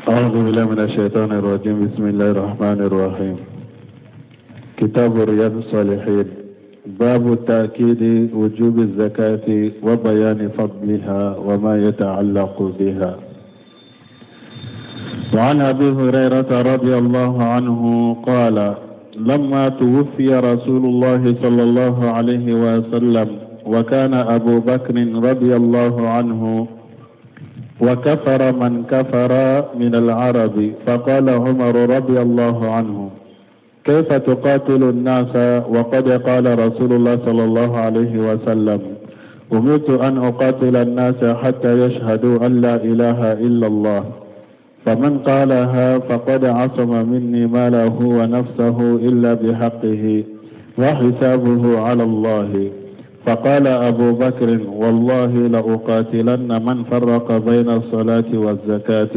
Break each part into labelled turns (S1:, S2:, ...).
S1: أعوذ بالله من الشيطان الرجيم. بسم الله الرحمن الرحيم. كتاب رياض الصالحين. باب تأكيد وجوب الزكاة وبيان فضلها وما يتعلق بها. وعن أبي هريرة رضي الله عنه قال: لما توفي رسول الله صلى الله عليه وسلم وكان أبو بكر رضي الله عنه وكفر من كفر من العرب، فقال عمر رضي الله عنه: كيف تقاتل الناس وقد قال رسول الله صلى الله عليه وسلم: أمرت أن أقاتل الناس حتى يشهدوا أن لا إله إلا الله، فمن قالها فقد عصم مني ماله ونفسه إلا بحقه وحسابه على الله. فقال أبو بكر: والله لأقاتلن من فرق بين الصلاة والزكاة،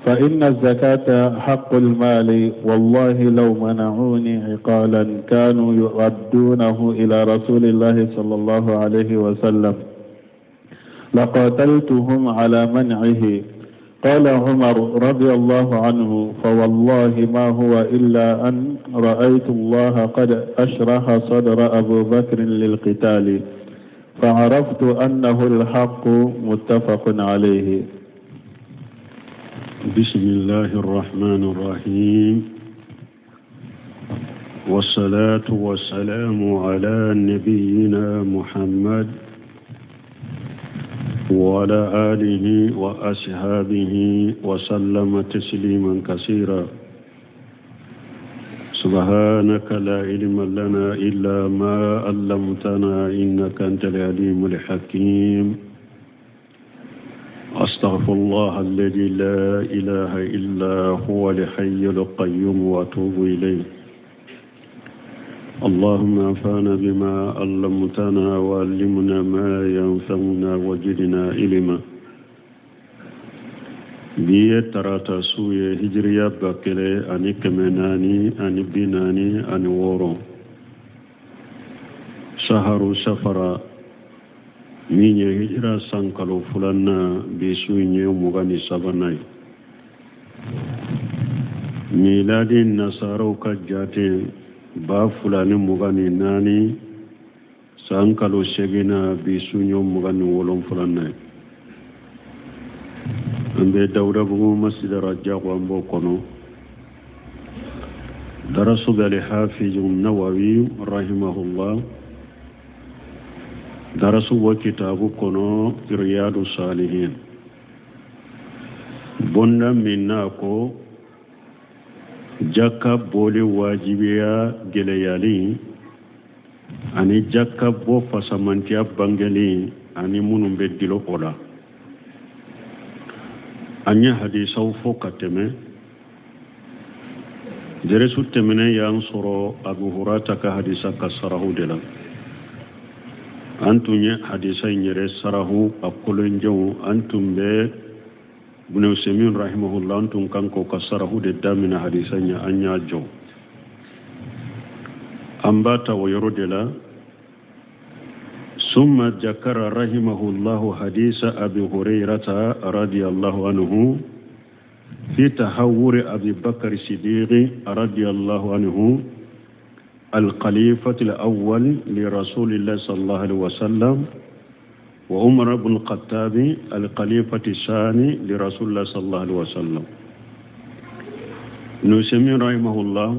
S1: فإن الزكاة حق المال، والله لو منعوني عقالا كانوا يؤدونه إلى رسول الله صلى الله عليه وسلم لقاتلتهم على منعه. قال عمر رضي الله عنه: فوالله ما هو إلا أن رأيت الله قد أشرح صدر أبو بكر للقتال فعرفت أنه الحق. متفق عليه.
S2: بسم الله الرحمن الرحيم، والصلاة والسلام على نبينا محمد وعلى آله وأصحابه وسلم تسليما كثيرا. سبحانك لا علم لنا إلا ما علمتنا إنك أنت العليم الحكيم. أستغفر الله الذي لا إله إلا هو الحي القيوم وأتوب إليه. اللهم انفعنا بما علمتنا وعلمنا ما ينفعنا وزدنا علما. بيه تراتا سوية هجرية باكلي أني كمناني أني بناني أني وورو شهر سفرا من هجرة سانكالو فلانا بسويني مغاني سباناي ميلاد النصارى كجاتي ba fulani mugani nani sankalo segina bisunyo mugani wolon fulani ambe dawda bugu masjid rajja ambo kono darasu bil hafiz an-nawawi rahimahullah darasu wa kitabu kono riyadus salihin bonna minna ko jakka bole wajibiya geleyali ani jakka bo fasamantiya bangali ani munum be dilo ola anya hadisa fo kateme jeresu temene yang soro Abu Hurairah ka hadisa ka sarahu dela antunya hadisa nyere sarahu akolenjo antumbe Ibn Usaymin rahimahullah antum kanko kasarahu de damina hadisanya anya jo ambata wayro dela summa jakara rahimahullah hadisa Abi Hurairah radhiyallahu anhu fi tahawwur Abi Bakr Siddiq radhiyallahu anhu al-khalifah al-awwal li Rasulillah sallallahu alaihi wasallam وعمر بن الخطاب الخليفة الثاني لرسول الله صلى الله عليه وسلم. نسمي رحمه الله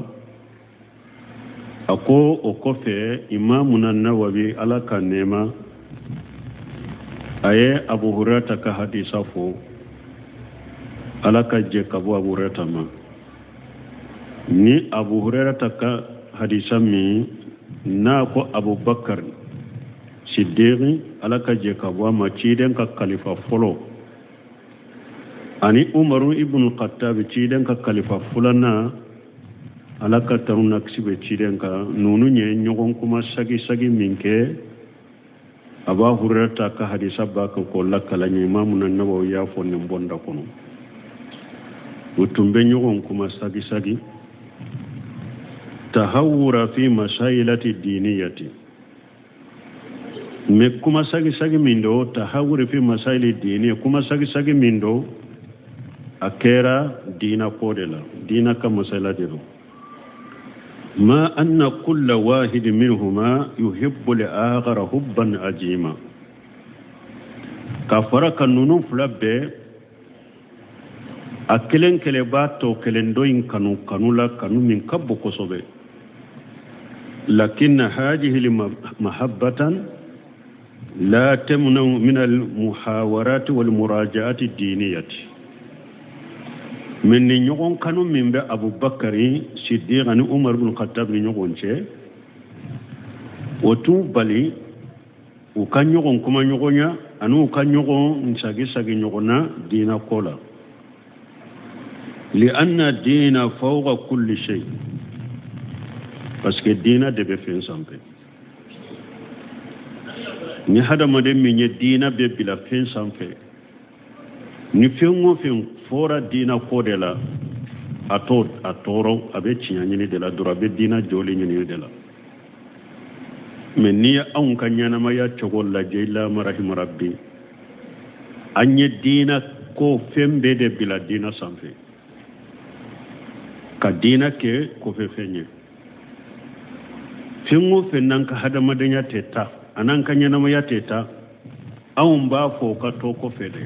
S2: أكو أكوفي إمامنا النووي على كنيمة أي أبو هريرة كحديثه فو على كجك أبو هريرة ما ni Abu Hurairah كحديثه مي ناكو أبو بكر Siddiqi alaka je kabwa maciden ka khalifa folo ani Umaru ibn al-Khattab ciden ka khalifa fulana alaka taruna ksibe ciden ka nunu nye nyogon kuma sagi minke Aba Hurairah ka hadisa ba ka ko lakala ni Imam an-Nawawi ya fo ne bonda kono utumbe nyogon kuma sagi tahawura fi masailati diniyati me kuma sagi mindo tahawuri fi masaili dini kuma sagi mindo akera dina kodela dina ka masala delo ma anna kulla wahid minhuma yuhibbu al-akhara hubban ajima ka faraka nunu flabbe akelen kele bato kelen doin kanu kanula kanu min kabbo kosobe lakin hadhihi mahabbatan la tamna min al-muhawarat wal muraja'at ad-diniyah min ni ñogon kanu min be Abubakari Siddiq ani Umar bin Khattab ni ñogon ce wotu bali u kan ñogon kuma ñogonya anu kan ñogon sagi ñogona dina kola li anna dina fawqa kulli shay parce que dina de be fen sampe ni hada made mi ñe dina be bila fen sampe ni fengo fen fora dina kodela atoro abe cinyani de la dura be dina joli nyini de la men ni an kanyana ma ya chogol la jeyla marahim rabbi anye dina ko fembe de bila dina samfe ka dina ke ko fe fenye fengo fen nan ka hada madanya teta anan kanyana ma ya teta awun ba fo ka to ko fede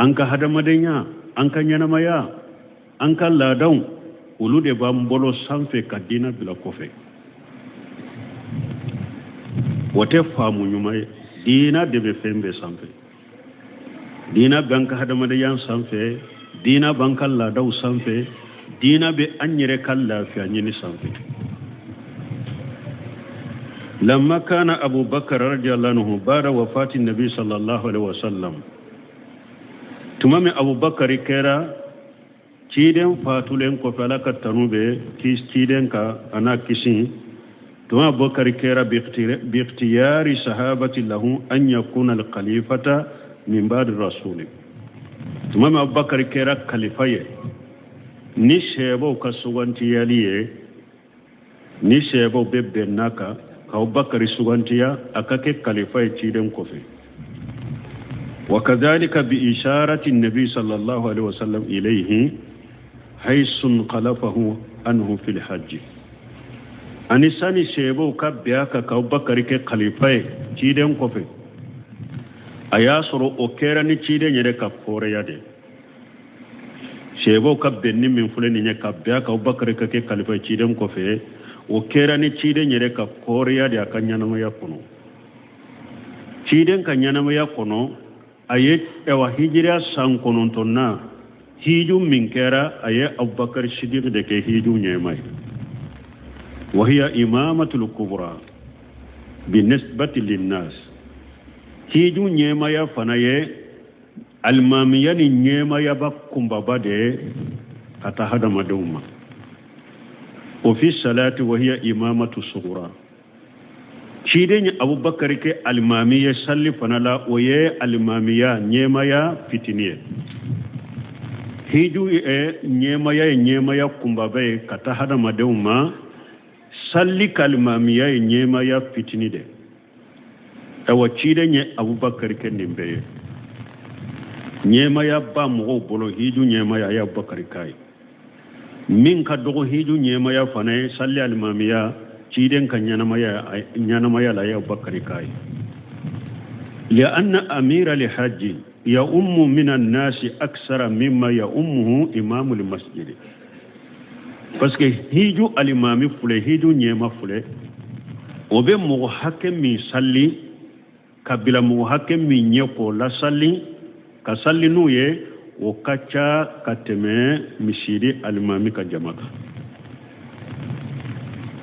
S2: an ka hadamadanya an ka yanamaya an ka ladan ulu de ba mbolo sanfe ka dina bila kofe wote famu nyuma dina de be fembe sanfe dina banka hadamadanya sanfe dina banka ladan sanfe dina be anyere kala fi anyini sanfe lamma kana Abu Bakar radiyallahu anhu ba'da wafati an-nabi sallallahu alaihi wasallam tumame Abubakar kera ciden fatulen ko falaka tanube kis ciden ka ana kisin tuma Abubakar kera bi ikhtiyari sahabati lahu an yakuna al-khalifata min ba'd ar-rasul tumame Abubakar kera khalifaye ni shebo ka suganti yaliye ni shebo bebbe naka ka Abubakar sugantiya akake khalifaye ciden ko fe وكذلك بإشارة النبي صلى الله عليه وسلم إليه حيث خلفه عنه في الحج أني ساني شيبو كبياك كوبكر كخليفة تيدن كوفي أياسرو أكيراني تيدن يدك فوريا دي شيبو كبني من فلن يكبياك كوبكر كخليفة تيدن كوفي أكيراني تيدن يدك فوريا دي أكنيانم يكونو تيدن كنيانم يكونو aye ewa hijira san konontonna hiju min kera aye Abubakar Siddiq de ke hiju nyemay wa hiya imamatul kubra binisbati linnas hiju nyemaya fanaye almamiyani nyemaya bakumba bade kata hada maduma wa fi salati wa hiya imamatu sughra Ciden Abubakar ke almamiya salli fanala oye almamiya nyemaya fitiniye hiju nyemaya kumbabe kata hada madeuma salli kalmamiya nyemaya fitinide ewa ciden Abubakar ke nimbe nyemaya ba mo bolo hiju nyemaya ya Abubakar kai min ka dogo hiju nyemaya fane salli almamiya ciden kan yanamaya la ya Bakari kai lianna amira li hajji ya ummu minan nasi aksara mimma ya ummuhu imamu li masjid parce que hiju alimami fule hiju nyema fule obe mo hakem mi salli kabila mo hakem mi nyeko la salli ka salli nuye o kacha kateme misiri alimami ka jamaka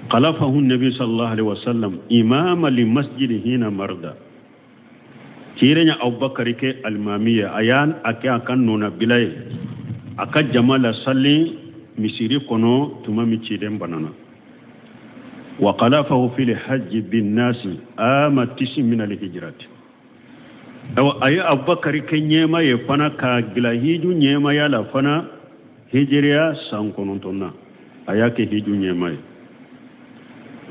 S2: خلفه النبي صلى الله عليه وسلم إماما لمسجد هنا مرضى كيرنا أبو بكر كي المامية أيان أكي أكن نونا بلاي أكا جمال صلي مسيري كنو تمامي تشيدن بنانا وخلفه في الحج بالناس تسي من الهجرات أو أي أبو بكر كي نيما يفنا كاقلا هيجو نيما يالا فنا هجريا سانكونونا أياك هيجو نيما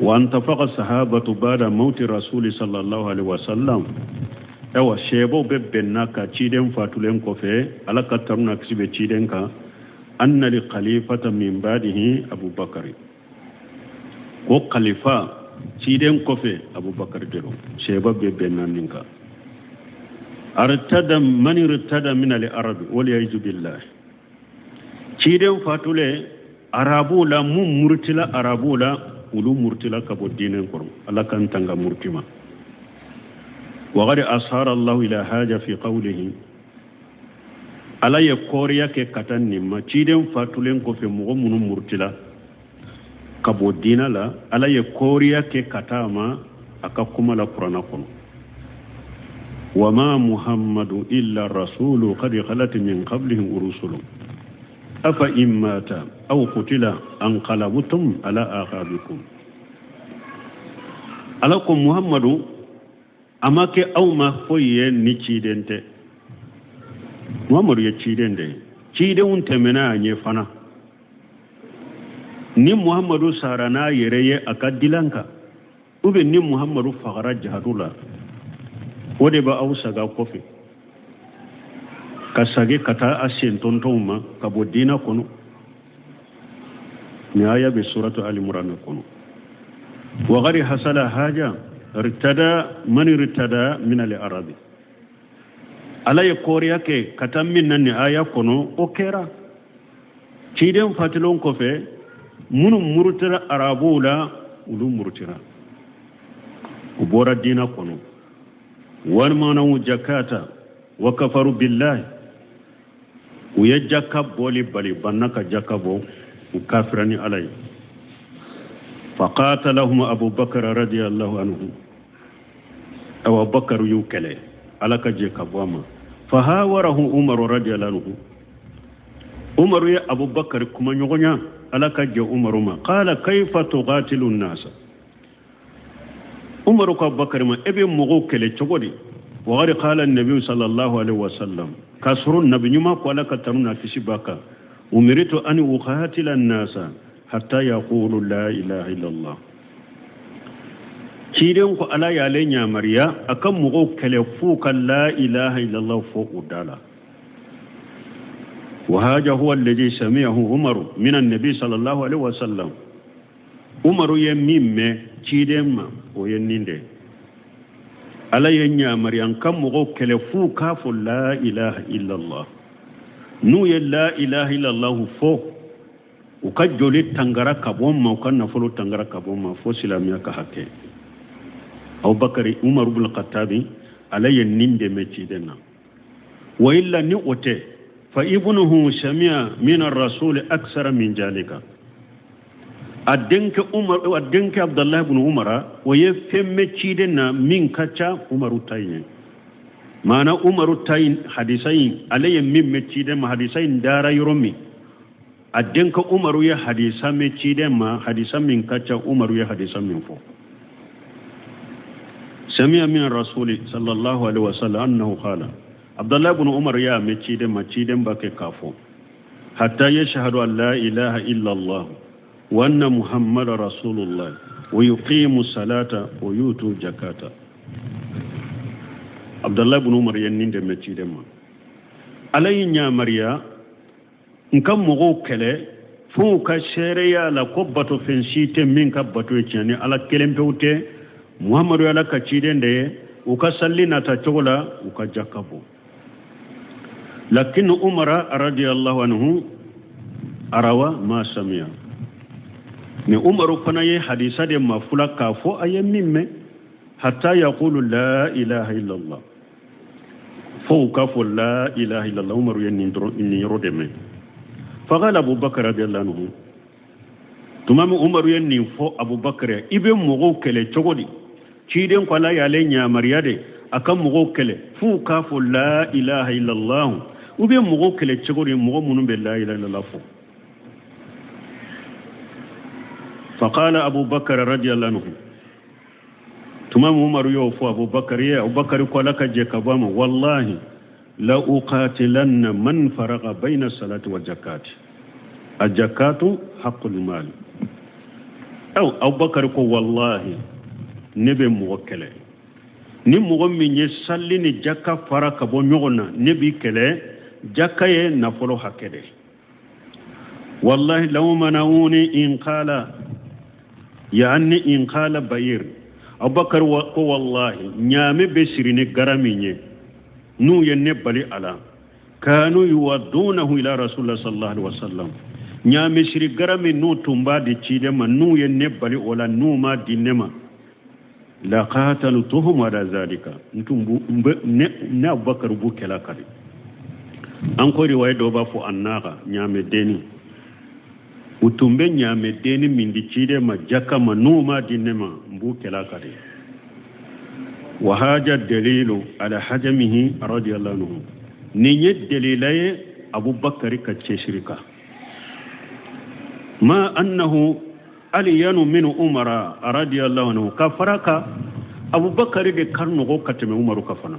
S2: وانتفق الصحابة بعد موت رسول صلى الله عليه وسلم ewa shebo be benna ka ciden fatulen kofe ala ka taruna kisibe ciden ka anna li khalifata min ba'dihi abubakar ko khalifa ciden kofe abubakar dero shebo be benna ninka artada man irtada min al arab wal yaizu billah ciden fatule arabu la mum murtila arabu la ulu murtila kabo dinen korum ala kan tanga murtima وقد أصار الله إلى حاجة في قوله ألا يكوريا كتن ما تيدم فاتولين كوفي مغمون مرتلا كبو دينا لا ألا يكوريا كتاما أكاكما لا قرانكم وما محمد إلا الرسول قد خلت من قبلهم الرسل أفإن مات أو قتل انقلبتم على أعقابكم ألكم محمد amake aw ma foye ni cidente Muhammadu ya cidende cidewun temena anye fana ni Muhammadu sarana yereye akadilanka ube ni Muhammadu fagara jahadula wode ba aw saga kofi kasage kata asen tontoma kabodina kono ni aya be suratu al-imran kono wa gari hasala haja ارتدى من ارتدى من الأرض على يكوريا كي كتم من النهاية كنو أوكيرا تيدم فاتلون كوفي منو مرترا أرابولا ولو مرترا وبورا دينا كنو وانمانو جكاتا وكفروا بالله ويجاكب بولي بالي بانك جاكبو وكافرني علي فقاتلهم أبو بكر رضي الله عنه أبو بكر يوكله على كجيك أبواما فهاوره عمر رضي الله عنه عمر يا أبو بكر كما يغنى على كجي عمر ما قال كيف تقاتل الناس عمر أبو بكر ما ابن مغوكله تقولي وغير قال النبي صلى الله عليه وسلم كسر النبي ما قال كترنا في سباكا أمرت أن أقاتل الناس حتى يقول لا إله إلا الله كيدن كو على يالين يا مريا أكم مغو كلفوك لا إله إلا الله فوق دالا وهذا هو الذي سمعه عمر من النبي صلى الله عليه وسلم عمر يميم كيدن ما وينينده على يا مريا كم مغو كلفوك لا إله إلا الله نو لا إله إلا الله فوق ukajole tangara kaboma ukanna folo tangara kaboma fo silamiya ka hakke Abubakar Umar ibn Khattab alayya ninde meci denna wa illa ni ote fa ibnuhu sami'a min ar-rasul aksara min jalika adenke Umar adenke Abdullah ibn Umar wa yefemme ci denna min kacha Umaru tayin mana Umaru tayin hadisain alayya min meci denna hadisain dara yoromi adenka Umaru ya hadisa me ciden ma hadisa min kacha Umaru ya hadisa min fo sami'a min rasuli sallallahu alaihi wasallam annahu qala Abdullah ibn Umar ya me ciden ma ciden ba ke kafo hatta yashhadu an la ilaha illa Allah wa anna muhammadar rasulullah wa yuqimu salata wa yutu zakata Abdullah ibn Umar ya ninde me ciden ma alayya nya mariya nkam mogo kele fu ka shereya la ko bato fen shite min ka bato chani ala kelempewte Muhammadu ala ka chidende u ka sallina ta chogola u ka jakabo lakin Umar radiyallahu anhu arawa ma samiya ne Umar fana ye hadisa de mafula ka fo ayem mimme hatta yaqulu la ilaha illa Allah fo ka fo la ilaha illa Allah Umar yen ni rodeme فقال أبو بكر رضي الله عنه تمام عمر يني فو أبو بكر إبن مغو كله تقولي كيدن قال يا لين يا مريادة أكم مغو كله فو كافو لا إله إلا الله وبين مغو كله تقولي مغو منو بالله إلا الله فو فقال أبو بكر رضي الله عنه تمام عمر يوفو أبو بكر يا أبو بكر قال لك جكبام والله لا أقاتلن من فرق بين الصلاة والزكاة الزكاة حق المال أو أبو بكر والله نبي موكله ni mogo min ye salli ni jakka fara ka bɔ ɲɔgɔn na ne b'i kɛlɛ jakka ye nafolo hakɛ de wallahi law mana'uni in qala yani in qala bayir abubakar ko wallahi ñaame be sirini gara min ye n'u ye ne bali ala kanu yuwaddunahu ila rasulillah sallallahu alaihi wasallam ñaame siri gara min n'u tun b'a di ciden ma n'u ye ne bali o la n'u ma di ne ma la qatalutuhum ala zalika ne abubakar bu kɛla kadi an ko riwaya dɔ b'a fɔ annaga ñaame deni u tun bɛ ñaame deni min di ciden ma jakka ma n'u ma di ne ma bu kɛla kadi wa haja dalilu ala hajamihi radiyallahu anhu ni ye dalila ye abubakar ka cɛsirika ma annahu aliyanu min umara radiyallahu anhu ka faraka abubakar de kan nogo ka tɛmɛ umaru ka fana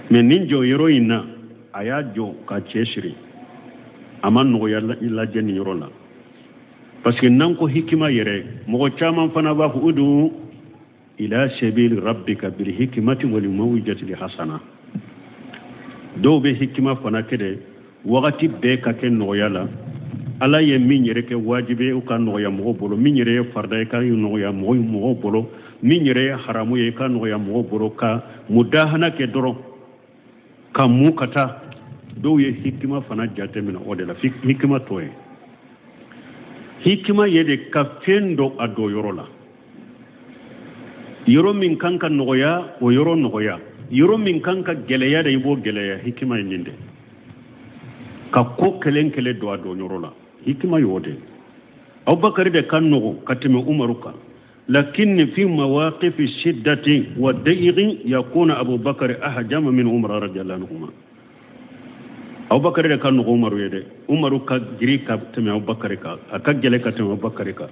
S2: mais nin jɔ yɔrɔ in na a y'a jɔ ka cɛsiri a ma nɔgɔya lajɛ nin yɔrɔ la parce que n'an ko hikima yɛrɛ mɔgɔ caman fana b'a fɔ udu ila sabili rabbika bil hikmati wal mawjati hasana dɔw bɛ hikima fana kɛ dɛ wagati bɛɛ ka kɛ nɔgɔya la ala ye min yɛrɛ kɛ wajibi ye o ka nɔgɔya mɔgɔ bolo min yɛrɛ ye farida ye ka nɔgɔya mɔgɔ bolo min yɛrɛ ye haramu ye ka nɔgɔya mɔgɔ bolo ka mudahana kɛ dɔrɔn ka mu ka taa dɔw ye hikima fana jate minɛ o de la hikima tɔ ye hikima ye de ka fɛn dɔ a dɔ yɔrɔ la yɔrɔ min kan ka nɔgɔya o yɔrɔ nɔgɔya yɔrɔ min kan ka gɛlɛya de i b'o gɛlɛya hikima ye nin de ka ko kelen kelen dɔ a dɔ yɔrɔ la hikima y'o de abubakar de ka nɔgɔ ka tɛmɛ umaru kan lakin fi mawaqifi shiddati wa dayqi yakuna abubakar ahjama min umar radiyallahu anhu abubakar de ka nɔgɔ umaru ye de umaru ka giri ka tɛmɛ abubakar kan a ka gɛlɛ ka tɛmɛ abubakar kan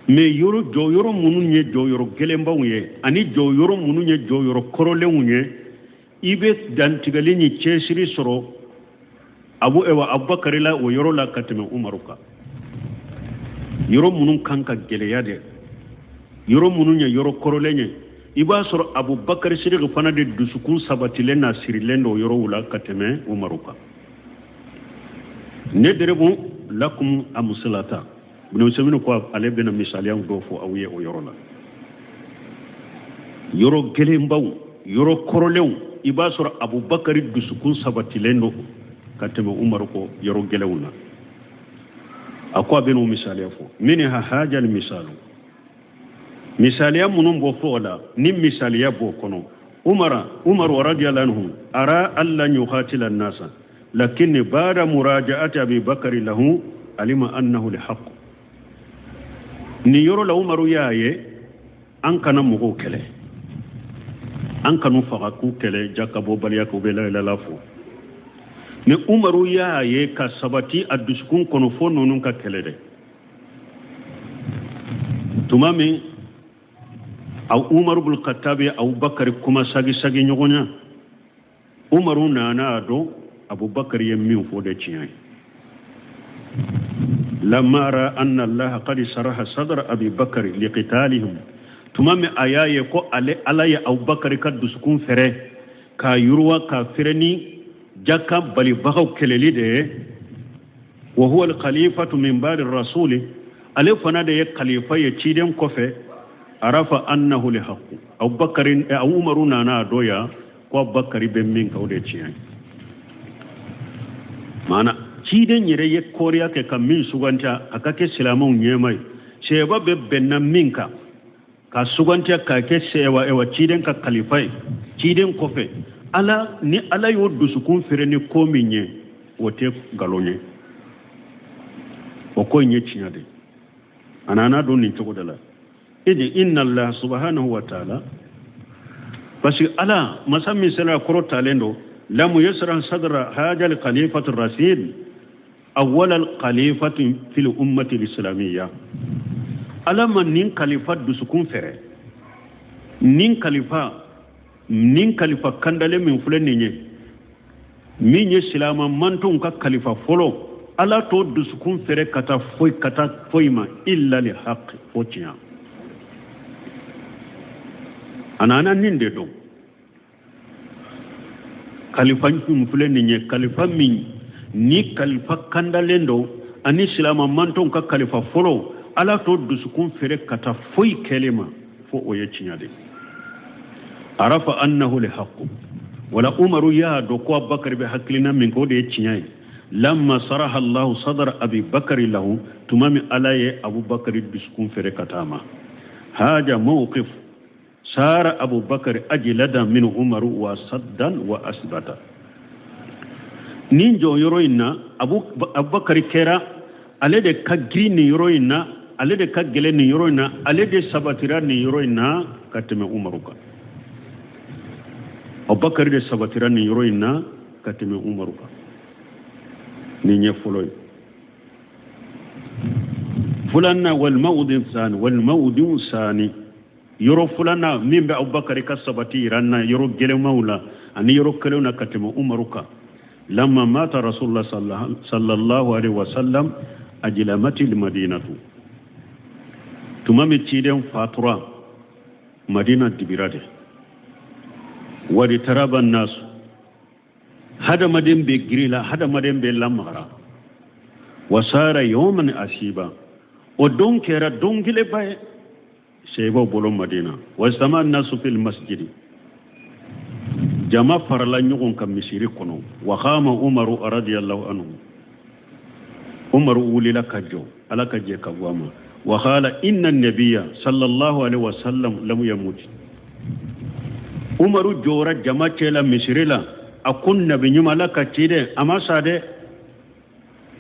S2: mais jɔyɔrɔ minnu ye jɔyɔrɔ gɛlɛnbaw ye ani jɔyɔrɔ minnu ye jɔyɔrɔ kɔrɔlenw ye i bɛ dantigɛli ni cɛsiri sɔrɔ abubakar la o yɔrɔ la ka tɛmɛ umaru kan yɔrɔ minnu kan ka gɛlɛya de yɔrɔ minnu ye yɔrɔ kɔrɔlen ye i b'a sɔrɔ abubakar sidiki fana de dusukun sabatilen na sirilen do yɔrɔw la ka tɛmɛ umaru kan ne derebu lakum amsalata ibn Usaymin ko ale bɛna misaliya dɔ fɔ aw ye o yɔrɔ la yɔrɔ gɛlɛnbaw yɔrɔ kɔrɔlenw i b'a sɔrɔ abubakar dusukun sabatilen do ka tɛmɛ umaru ko yɔrɔ gɛlɛnw na a ko a bɛna o misaliya fɔ minha haja al misalu misaliya minnu bɔ fɔ o la ni misaliya b'o kɔnɔ umaru radiyallahu anhu ara alla yuqatila an-nasa lakin ba'da muraja'ati abi bakr lahu alima annahu al-haqq ni yɔrɔ la umaru y'a ye an kana mɔgɔw kɛlɛ an kanu faga k'u kɛlɛ jakabɔ baliya k'u bɛ la ilaha fo mais umaru y'a ye ka sabati a dusukun kɔnɔ fo ninnu ka kɛlɛ dɛ tuma min umaru bul khattab ye abubakar kuma sagi ɲɔgɔn na umaru nana a dɔn abubakar ye min fɔ de tiɲɛ ye لما رأى أن الله قد شرح صدر أبي بكر لقتالهم تمام آية كو على أبو بكر كدسكون فره كيروى كفرني جاكا بلي بغو كليلي ده وهو الخليفة من بعد الرسول ألف فنادى خليفة يتشيدم كفه عرف أنه لحق أبو بكر أو عمر نانا دويا كو بكر بمين كودي تشيان معنى ciden yɛrɛ ye kɔriya kɛ ka min suganta a ka kɛ silamɛw ɲɛma ye sɛba bɛ bɛnna min kan ka suganta ka kɛ sɛwa ciden ka kalifa ye ciden kɔfɛ ala ni ala y'o dusukun fere ni ko min ye o tɛ nkalon ye o ko in ye tiɲɛ de a nana don nin cogo de la idi inna allah subhanahu wa ta'ala parce que ala masa min sera kɔrɔ talen do lamu yasra sadra haja al khalifatu rasid أول الخليفة في الأمة الإسلامية ألا من نين خليفة دسكون فره نين خليفة كندل من فلنيني من يسلام من تون كخليفة فلو ألا تو دسكون فره كتا فوي ما إلا لحق فوتيا anana ninde do khalifa mfule ninye khalifa min ni khalifa kandalendo ani silama manton ka khalifa folo ala to dusukun fere kata foi kelema fo o yechinyade arafa annahu lihaq wala umaru ya do ko abubakar be haklina min ko de yechinyai lamma saraha allah sadra abi bakr lahu tumami alaye abubakar dusukun fere katama haja mawqif sara abubakar ajlada min umaru wa saddan wa asbata ninjo yoroina abubakar kera alede ka grini yoroina alede ka geleni yoroina alede sabatira ni yoroina kateme umaruka abubakar de sabatira ni yoroina kateme umaruka ni nyefoloy fulanna wal mawdi sani yoro fulana mimbe abubakar ka sabati ranna yoro gele maula ani yoro kelona kateme umaruka lamma mata rasulullah sallallahu alaihi wasallam ajlamati almadinatu tumami ciden fatura madina dibirade wadi taraba nasu hada madin be grila hada madin be lamara wasara yawman asiba o don kera don gile bay sebo bolo madina wasama nasu fil masjidi jama farala nyugon kam misiri kono wa khama umaru radiyallahu anhu umaru ulila kajo ala kaje kawama wa khala inna an-nabiyya sallallahu alaihi wasallam lam yamut umaru jora jama cela misirila akun nabi nyumala kacide amasade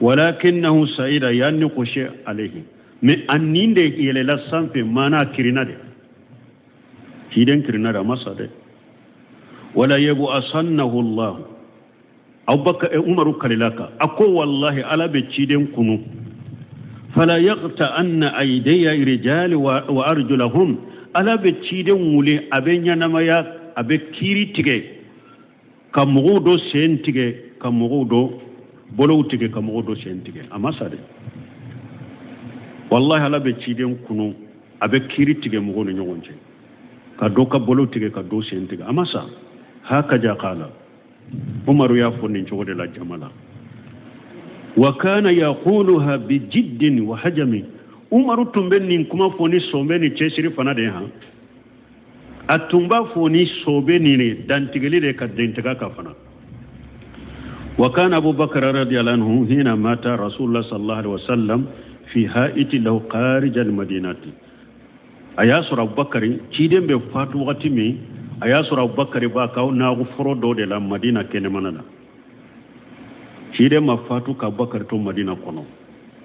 S2: walakinahu sa'ida yanni qushe alaihi me anninde yele la sanfe mana kirinade kiden kirinade amasade wala yabu asannahu allah abubakar umaru kalilaka ako wallahi ala be ciden kunu fala yaqta anna aydiya rijal wa arjulahum ala be ciden wule abenya namaya abe kiri tige kamugo sentige kamugo bolo tige kamugo sentige amasade wallahi ala be ciden kunu abe kiri tige mugo nyonje ka do ka bolo tige ka do sentige amasa هكذا قال عمر يافون جود الجمال وكان يقولها بجد وحجم عمر تنبني كما فوني سوبني تشري فنادها اتومبا فوني سوبني دانتيغلي دك دنتكا كفنا وكان ابو بكر رضي الله عنه حين مات رسول الله صلى الله عليه وسلم في هائت له خارج المدينه اياسر ابو بكر تشيدم بفاتو وقتي ayasura abubakar ba kawo na gufuro do de la madina kene manana shide mafatu ka abubakar to madina kono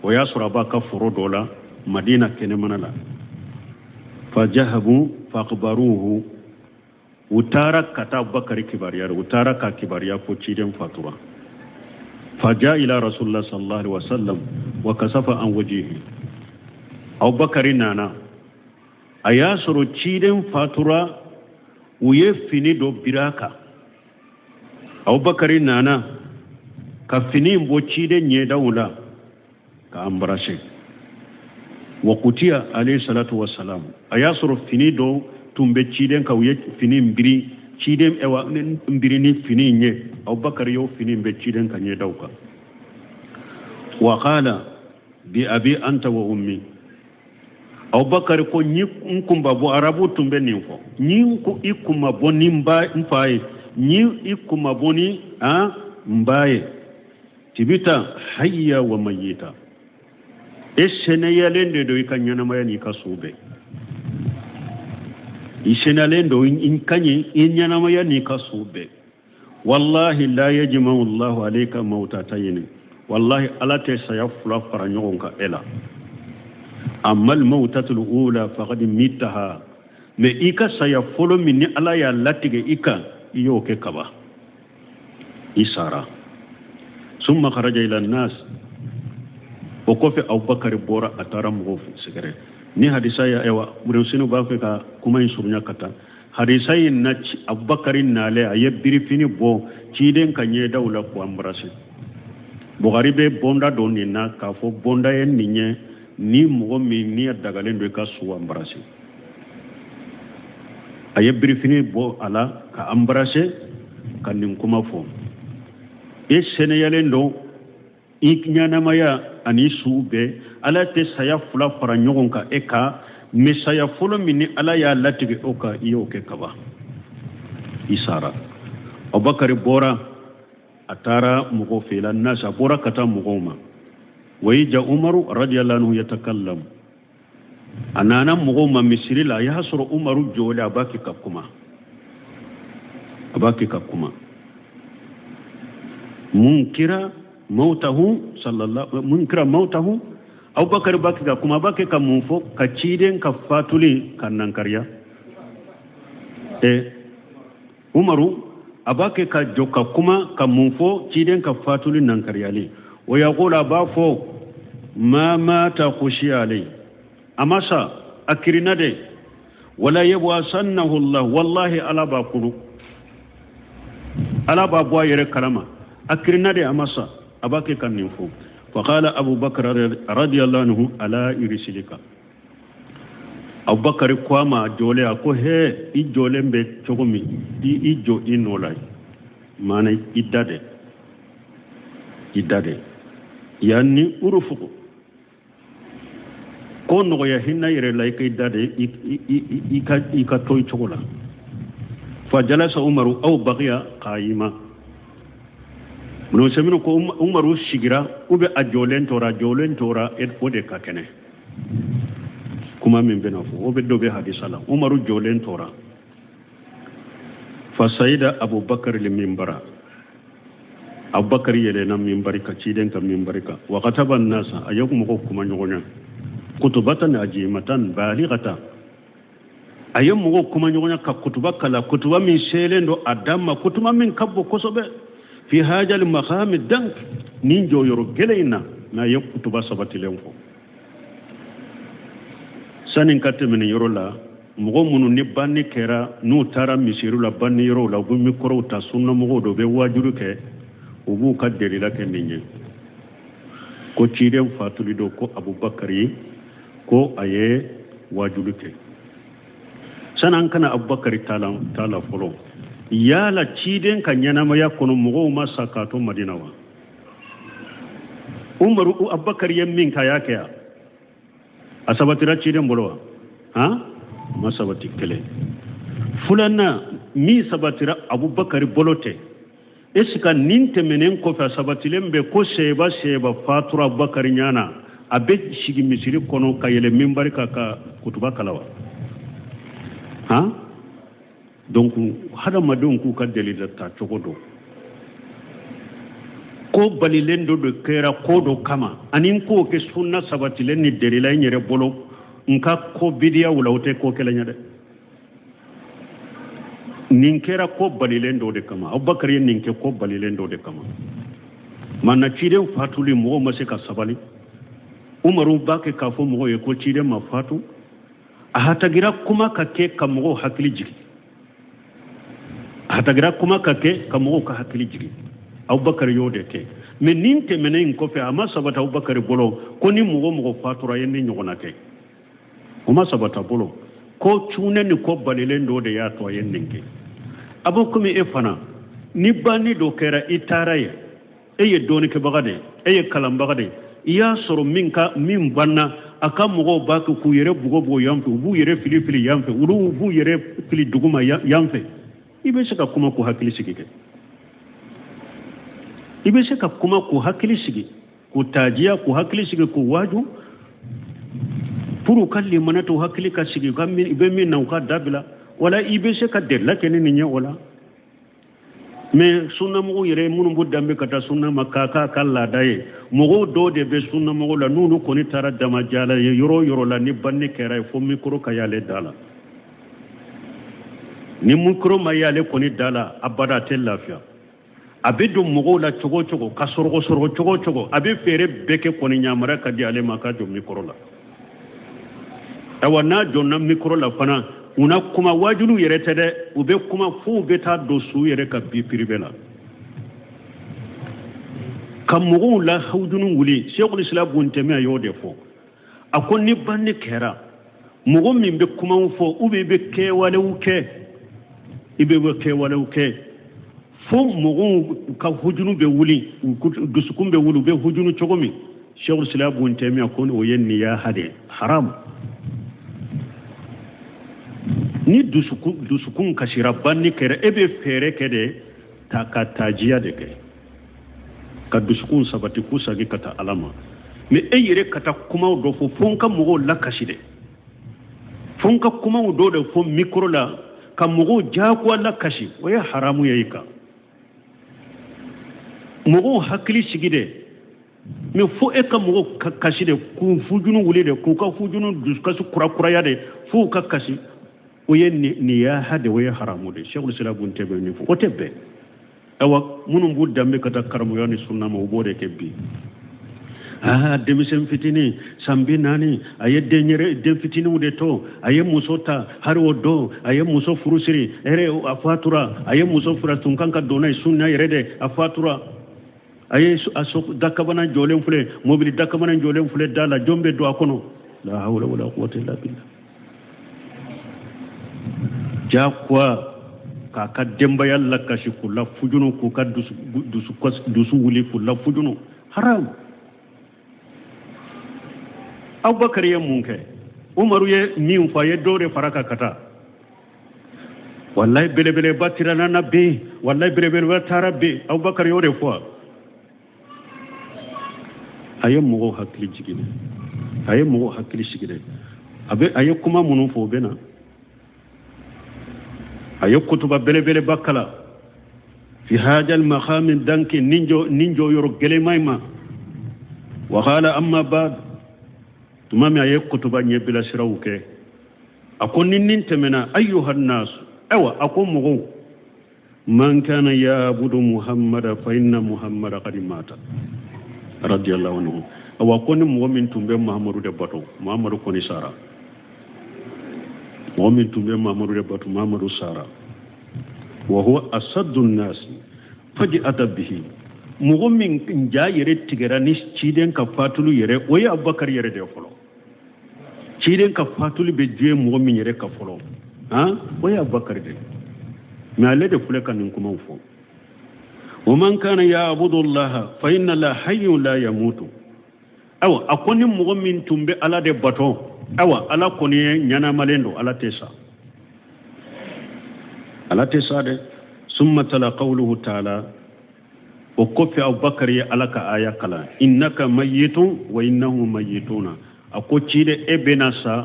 S2: o yasura ba ka furo do la madina kene manana fajahabu faqbaruhu utara kata abubakar kibariya utara ka kibariya ko ciden fatura faja ila rasulullah sallallahu alaihi wasallam wa kasafa an wajihi abubakar nana ayasuru ciden fatura uye fini do biraka abubakar nana ka fini mboci de nye daula ka ambrase wa kutiya alayhi salatu wassalam ayasuru fini do tumbe ciden ka uye fini mbiri ciden ewa mbiri ni fini nye abubakar yo fini mbe ciden ka nye dauka wa qala bi abi anta wa ummi abubakar ko nyi nkumba bo arabu tumbe ninfo nyi ko ikuma boni mbaye nyi ikuma boni mbaye tibita hayya wa mayita esene yalende do ikanyana mayani kasube isena lendo inkanye inyana mayani kasube wallahi la yajma'u Allahu alayka mautatayn wallahi alate sayafla faranyoka ela أما الموتة الأولى فقد ميتها ما إيكا سيفولو مني ألا يالاتيك إيكا إيوكي كبا إسارة ثم خرج إلى الناس وكوفي أبو بكر بورا أتارا مغوفي سكري ni hadisa ya ewa murusinu bafika kuma insurnya kata hadisa na Abubakar nale aye birifini bo ciden kanye daula ko ambrase Bukhari be bonda doni na kafo bonda en ninye ni mo mi ni dagalen do ka su ambrase aye brifini bo ala ka embrasser kan nin kuma fo e seneyalen do iknyanamaya ani suube ala te saya fula fara ɲɔgɔn kan e ka misaya folo min ni ala y'a latigɛ o kan i y'o kɛ kaba i sara abubakari bɔra a taara mɔgɔw fɛ la nasa bɔra ka taa mɔgɔw ma wa ja umaru radiyallahu anhu yatakallamu a nana mɔgɔw ma misiri la a y'a sɔrɔ umaru jɔlen a b'a kɛ ka kuma munkira mautahu abubakar baki ka kuma baki ka mun fɔ ka ciden ka fatuli ka nankariya umaru a baki ka jɔ ka kuma ka mun fɔ ciden ka fatuli nankariyali o yaqulu a b'a fɔ ma mata khushiya alai amasa akirina de wala yabwasannahu Allah wallahi ala ba kulu ala ba bɔ a yɛrɛ kalama akirina de amasa abake kan nin fo faqala abubakar radiyallahu anhu ala irisilika abubakar ko ma jole ko he i jole be cogomi i jo inolay mana idade yani urufuku ko no ya hinna yere lay kay idade i ka toy cogola fa jalasa umaru aw baqiya qaima no semino ko umaru sigira ube a jolen tora ode ka kene kuma min bena fo obe dobe hadisala umaru jolen tora fa sayida abubakar li minbara abubakar yele na minbari ka ciden ka minbari ka wa kataba an-nasa ayakum ko kuma nyogonya kutubatan ajimatan balighata ayam mo kuma nyogonya ka kutuba min selendo adama kutuba min kabbo kosobe fi hajal maqam dank ninjo yoro geleina na yakutuba sabatilen fo sanin katte men yoro la mo munu ni banni kera nu tara misiru la banni yoro la gumi koro ta sunna mo do be wajuru ke ubu kaddeli la ke ninje ko ciden fatuli do ko abubakari ko aye wajuru ke sanan kana abubakari tala folo yala ciden ka nyanama ya kono mugo ma sakato madina wa umaru abubakar yemmin ka yake ya asabatira ciden bolwa ha masabati kele fulana mi sabatira abubakar bolote esika ninte menen ko fa sabatilen be ko seba fatura abubakar nyana abe shigi misiri kono kayele minbari ka kutuba kalawa ha donc hada madon ku ka dalila ta cogodo ko balilen do kera ko do kama anin ko ke sunna sabatilen ni dalila nyere bolo nka ko bidiya wulawte ko kala nyade nin kera ko balilen do de kama abubakar yen nin ke ko balilen do de kama manna ciden fatuli mo ma se ka sabali umaru bake ka fo mo ye ko ciden ma fatu a hatagira kuma ka ke ka mo hakili jigi hatagira kuma ka ke ka mo ka hakili jigi abubakar yode ke men ninte menen ko fe ama sabata abubakar bolo ko ni mo fatura yen ni nyogona ke kuma sabata bolo ko cune ni ko balilen do de ya to yen ninke abokumi e fana ni bani do kera itaraye eye doni ke bagade eye kalam bagade ya soro min banna aka mo ba ku yere bugo yamfe bu yere fili yamfe uru bu yere fili duguma yamfe ibe saka kuma ku hakili sigike ibe saka kuma ku hakili sigi ku tajiya ku hakili sigi ku waju puru kalli manato hakili ka sigi gammi ibe min nan ka dabila wala ibe saka della kenin ni wala mais sunna mo yere munum buddambe kata sunna makaka kala daye mo do de be sunna mo la nunu ko ni tara dama jala yoro la ni banni kera fo mikro ka yale dala ni mikro ma yale ko ni dala abada tel lafiya abedo mo la chogo ka sorgo chogo abe fere beke ko ni nyamara ka di ale maka do mikro la awana jonna mikro la fana una kuma wajulu yere tede ube kuma fu beta do su yere ka bi pribela kam mugu la hawdunu wuli sheikhul islam bunte me yode fo akon ni banni kera mugu min be kuma fo ube be ke wale uke ibe ke wala ke fo mogo ka hujunu be wuli dusukun be wulu be hujunu chogomi shaykhul islam ibn taymiya kon o yenni ya hade haram ni dusukun kashira banni kere ebe fere kede takatajiya de ke ka dusukun sabati kusagi kata alama me eyire kata kuma do fo fonka mogo lakashide fonka kuma do de fo micro la ka mogo jago lakashi waya haramu yayika mogo hakili sigide me fo e ka mogo kashide ku fujunu wulide ku ka fujunu duskasu kura ya de fo ka kashi oye ni ya hade waya haramu de shaykhul islam ibn taymiya ni fo otebe awa munum bu dambe kata karamu yani sunna ma ubode kebbi demisen fitini sambi nani aye denyere dem fitini wude to aye musota har wodo aye muso furusiri ere afatura aye muso fura tunkanka dona sunna yerede afatura aye aso dakabana jolen fule mobili dakabana jolen fule dala jombe do akono la hawla wala quwwata illa billah jakwa ka demba yalla kashi kula fujunu ku ka dusu wuli kula fujunu haram abubakar ya munke umaru ye min fa ye dore faraka kata wallahi bele batira na nabi wallahi bele batara be abubakar yore fo aye mo hakli jigine aye mo hakli sigide abe aye kuma munu fo bena aye kutuba bele bakala fi hada al maqam danki ninjo yoro gele mayma wa qala amma ba'd tumami aye kutuba nyebila sirawuke akon nin temena ayyuhan nas awa akon mugo man kana ya'budu muhammada fa inna muhammada qad mata radiyallahu anhu awa kon mu'min tumbe muhammadu de bato muhammadu koni sara mu'min tumbe muhammadu de bato muhammadu sara wa huwa asaddu an-nas faji'ata bihi mu'min nja yere tigera ni ciden ka fatulu yere oyi abubakar yere de folo ciden ka fatulu be juye mu'min yere ka folo oyi abubakar de me alle de fule kan kuma fo wa man kana ya'budu allah fa inna la hayyun la yamutu awa akoni mu'min tumbe ala de bato awa ala koni nyana malendo ala tesa de summa tala qawluhu ta'ala وكفي أبو بكر يألك آية كلا إنك ميت وإنه ميتون أكو تشيد إبناسا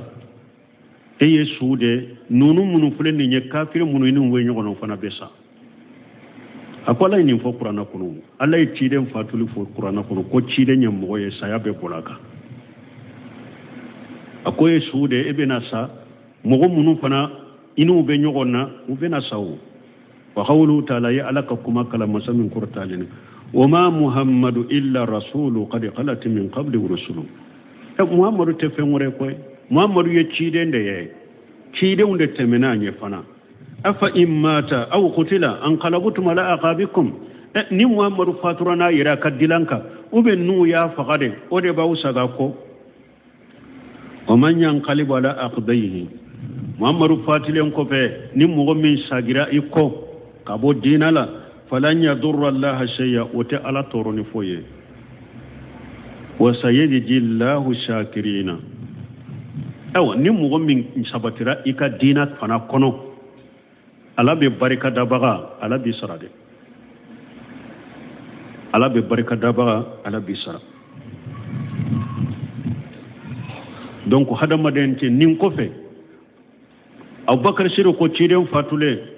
S2: أي سودة نونو منو فلن يكافر منو ينو وينو فنا بسا أكو لا ينفع قرآن كنو الله يتشيد فاتولي فور قرآن كنو كو تشيد نمو يسايا ببولاكا أكو يسودة إبناسا مغو منو فنا إنو بينو وبناسا وقوله تعالى يألك كما كلام مسلم كرتالين وما محمد إلا رسول قد خلت من قبل رسله محمد تفهمره كوي محمد يتشيدن ده تشيدن ده تمنان يفنا أفا إمات أو قتل أنقلبتم على أعقابكم ni muhammadu faturana yira kadilanka ube nu ya faqade ode bawu sagako o man yanqalibu ala aqdayhi muhammadu fatilen ko fe ni mo min sagira iko kabo dinala falan yadurra allah shay'a wata ala toroni foye wa sayajzi allah shakirina aw ni mo min sabatira ika dina fana kono ala be barika dabaga ala bi sarade ala be barika dabaga ala bi sara donc hadamaden te nin ko fe abubakar siro ko ciiden fatule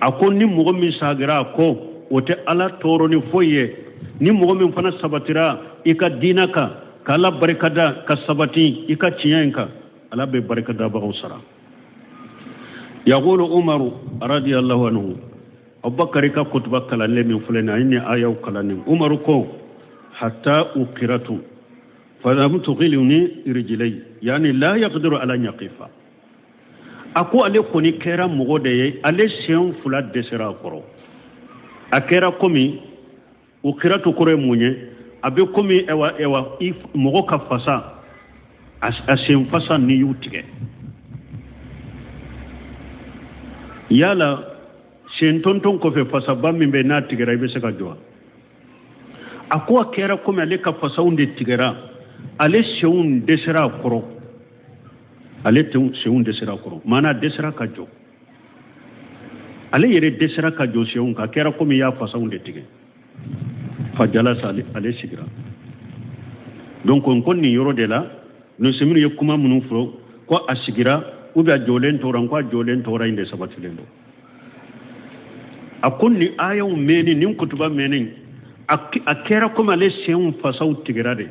S2: akon ni mogo min sagira ko wote ala toroni foye ni mogo min fana sabatira ika dinaka kala barikada ka sabati ika ciyanka ala be barikada ba usara yaqulu umar radiyallahu anhu abubakar ka kutuba kala le min fulena inni ayaw kala ni umar ko hatta ukiratu falam tughiluni rijlay yani la yaqdiru ala yaqifa ako ale koni kera mogo de ye ale sen fula desera koro akera komi ukiratu kore munye abe komi ewa mogo ka fasa asen fasa ni yutige yala sen tonton ko fe fasa bammi be na tigera be se ka jowa akwa kera ko me ale ka fasa unde tigera ale seun desera koro ale seun desera koro mana desera ka jo ale yere desera ka jo seun ka kera ko me ya fasa unde tige fajala sale ale sigira donc on konni yoro de la no seminu yakuma munu fro ko asigira uba jolen toran ko jolen tora inde sabatilendo akonni ayaw meni nin kutuba meni akera ko male seun fasaw tigira de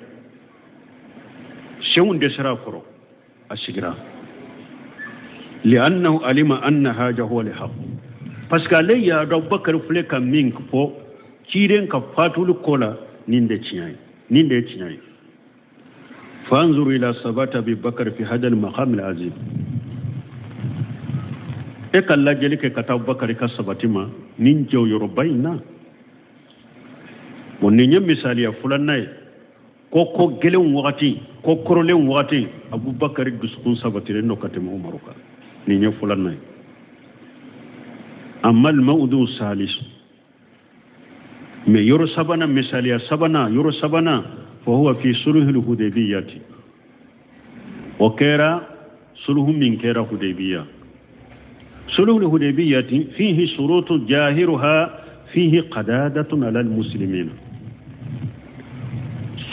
S2: seun desera koro asigira li'annahu alima anna haja huwa al-haq parce que ale ya do bakar fule kam min ko kiren ka fatul kola ninde cinyai fanzuru ila sabata bi bakar fi hadal maqam al-azim e kala jeli ke kata bakar ka sabatima nin jew yoro bayna wonni nyam misali ya fulannay ko gelen wakati ko korolen wakati abubakar duskun sabatire no katema umaruka ni nyam fulannay amma al-mawdu salis me yoro sabana misali ya sabana yoro sabana فهو في صلح الحديبية وكيرا صلح من كيرا حديبية صلح الحديبية فيه شروط جاهرها فيه قدادة على المسلمين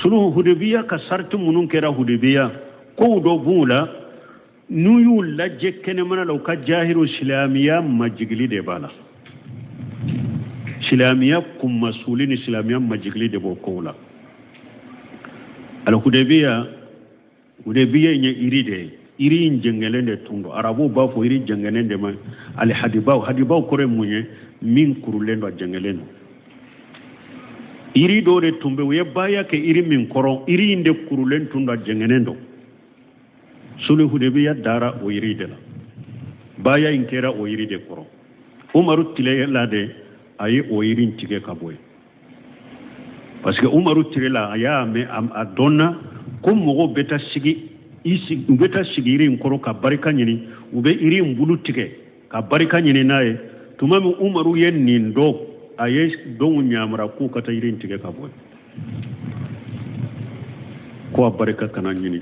S2: صلح الحديبية كسرت من كيرا حديبية كودو بولا نيو لجك كنمنا لو كجاهر الإسلامية مجغلي دبالا إسلامية كم مسؤولين إسلامية مجغلي دبو كولا al-Hudaybiya nya iri njengelende tundo arabu ba fo iri jengelende ma al-hadibaw kore munye min kurulendo jengelendo iri do de tumbe we baya ke iri min koro iri inde kurulen tundo jengelendo sulu Hudaybiya dara o iri de la baya inkera o iri de koro umaru tile lade ayi o iri ntike kaboy parce que umaru tirela aya me adonna ko mogo beta sigi iri nkoro ka barika nyini ube iri mbulu tike ka barika nyini nae tumami umaru yen nindo aye don nyamra ko kata iri tike ka boy ko barika kana nyini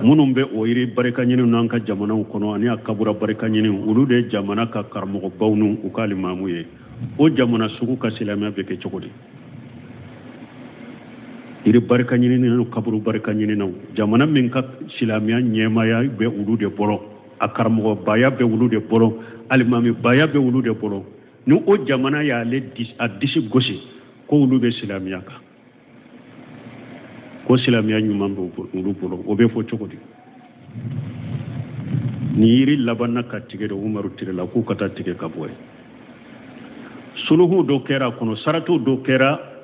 S2: munum be o iri barika nyini nan ka jamana kono ani akabura barika nyini ulude jamana ka karmo bawnu ukali mamuye o jamana suku ka silama be ke chokodi iri barika nyini no kaburu barika nyini no jamana min ka silamiya nyema ya be ulude boro akarmo baya be ulude boro alimami baya be ulude boro ni o jamana ya le disi gosi ko ulube silamiya ka ko silamiya nyuma be ulu boro o be fo chokodi ni iri labanna ka tige do umaru tirela ku kata tige ka boy suluhu do kera kono saratu do kera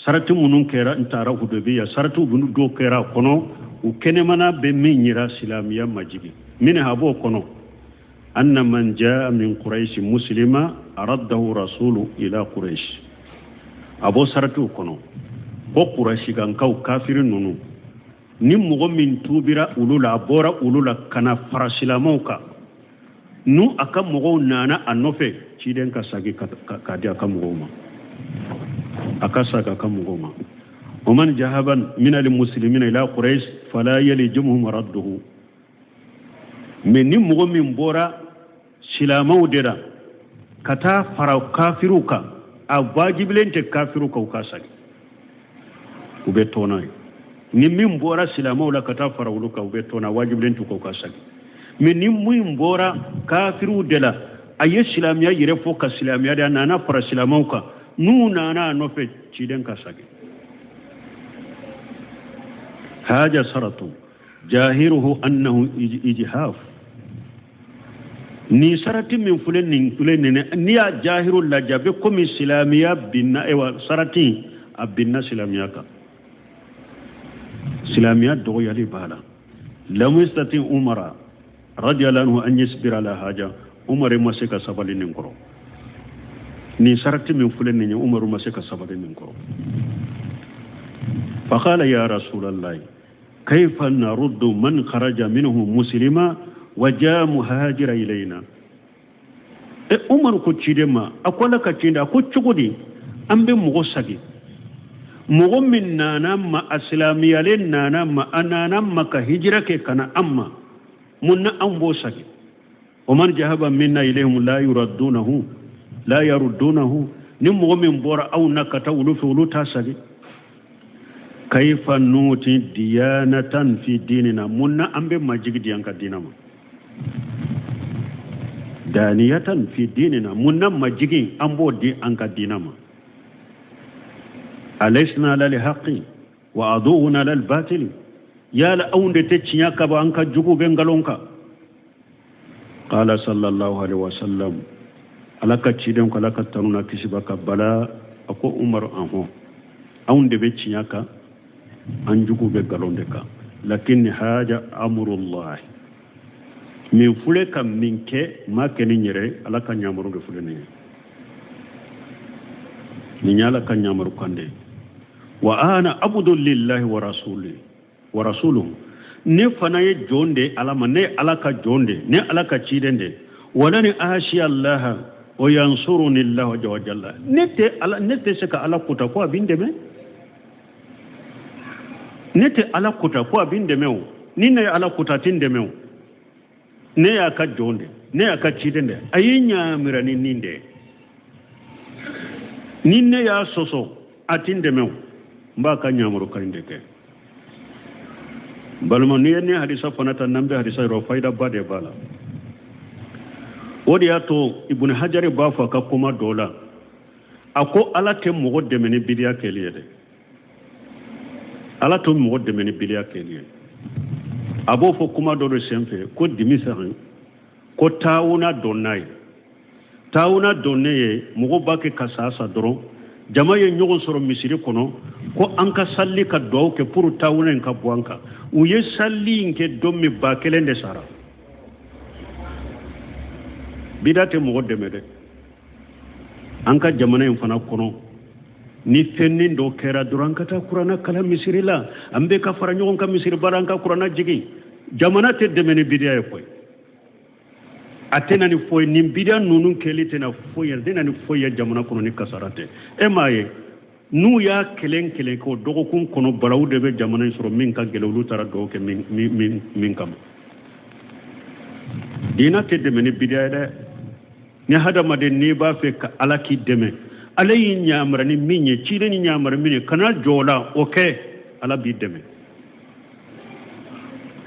S2: saratu munun kera ntara Hudaybiya saratu bunu do kera kono u kenemana be minyira silamiya majigi min habo kono anna man jaa min quraish muslima araddahu rasulu ila quraish abo saratu kono ko quraish gan kaw kafirin nunu nim mugo min tubira ulula bora ulula kana farasilamauka nu aka mugo nana anofe ciden ka sagi ka dia ka mugo ma akasaga kamugoma ومن جهبا من المسلمين الى قريش فلا يلجمهم رده من مغمن بورا سلامو ديرا كتا فرا كافروكا اواجب لنت كافروكا وكاسك وبتونا نمين بورا سلامو لا كتا فرا ولوكا وبتونا واجب لنت وكاسك من نمين بورا كافرو دلا اي سلاميا يرفو كسلاميا دا نانا فرا سلاموكا نونا نا نوفي تشيدن كاساكي هذا شرط جاهره انه اجهاف ni sarati min fulen ni ya jahiru la jabe komi islamiya binna ewa sarati abinna islamiya ka islamiya do yali bala lam yastati umara radiyallahu anhu an yasbira ala haja umar masika sabali nin koro ni sarati min fulen ni umaru masika sabali nin koro فقال يا رسول الله كيف نرد من خرج منه مسلما وجاء مهاجر إلينا umar ko cidema akwala ka cinda ko cugudi ambe mugo sagi mugo min nana ma aslamiyale nana ma anana maka hijra ke kana amma munna ambo sagi ومن جهب منا إليهم لا يردونه نمو من بورا أو نكتا ولو تاسلي كيف نوتي ديانة في ديننا منا أمبي ماجيك ديانك دينما دانية في ديننا منا ماجيك أمبو دي أنك دينما أليسنا للحق وأضوءنا للباطل يا لأون دي تتشياك بأنك جوكو بنغلونك قال صلى الله عليه وسلم alaka cidem kala ka tanuna kisibaka bala ako umar anho aunde be cinyaka anjugu be galonde ka lakin haja amrullah min fule kam minke ma keni nyere alaka nyamuru de fule ne ni nyala kan nyamuru kande wa ana abudu lillahi wa rasuluhu ne fana ye jonde alama ne alaka jonde ne alaka cidende wala ni ashi allah o yansuruni allah jalla nete seka ala kuta ko abindeme nete ala kuta ko abindeme o ninne ala kuta tindeme o ne aka jonde ne aka cidende ayinya mirani ninde ninne ya soso atindeme o mbaka nyamuru kande ke balma ne hadisa fanata nambe hadisa ro faida bade bala wodi ato ibn hajar ba fa ka kuma dola ako alate mugo de meni bidiya keliye de alato mugo de meni bidiya keliye abo fo kuma do semfe ko dimisarin ko tawuna donnay mugo bake kasasa doro jamaye nyogo soro misiri kono ko anka salli ka do ke pour tawuna en ka buanka uye salli nke dommi bakelende sara bidate mo demede anka jamana en fana kono ni fennin do kera duranka ta qur'ana kala misirila ambe ka fara nyogon ka misir baranka qur'ana jigi jamana te demene bidiya e koy atena ni foy nim bidiya nunun kelite na foy dena ni foy jamana kono ni kasarate e maye nu ya kelen ko dogo kun kono balaw de be jamana soro min ka gelewlu tara do ke min kam dina te demene bidiya de ni hada maden ni ba fe ka alaki deme alayi nyamra ni minye chire ni nyamra minye kana jola okay ala bi deme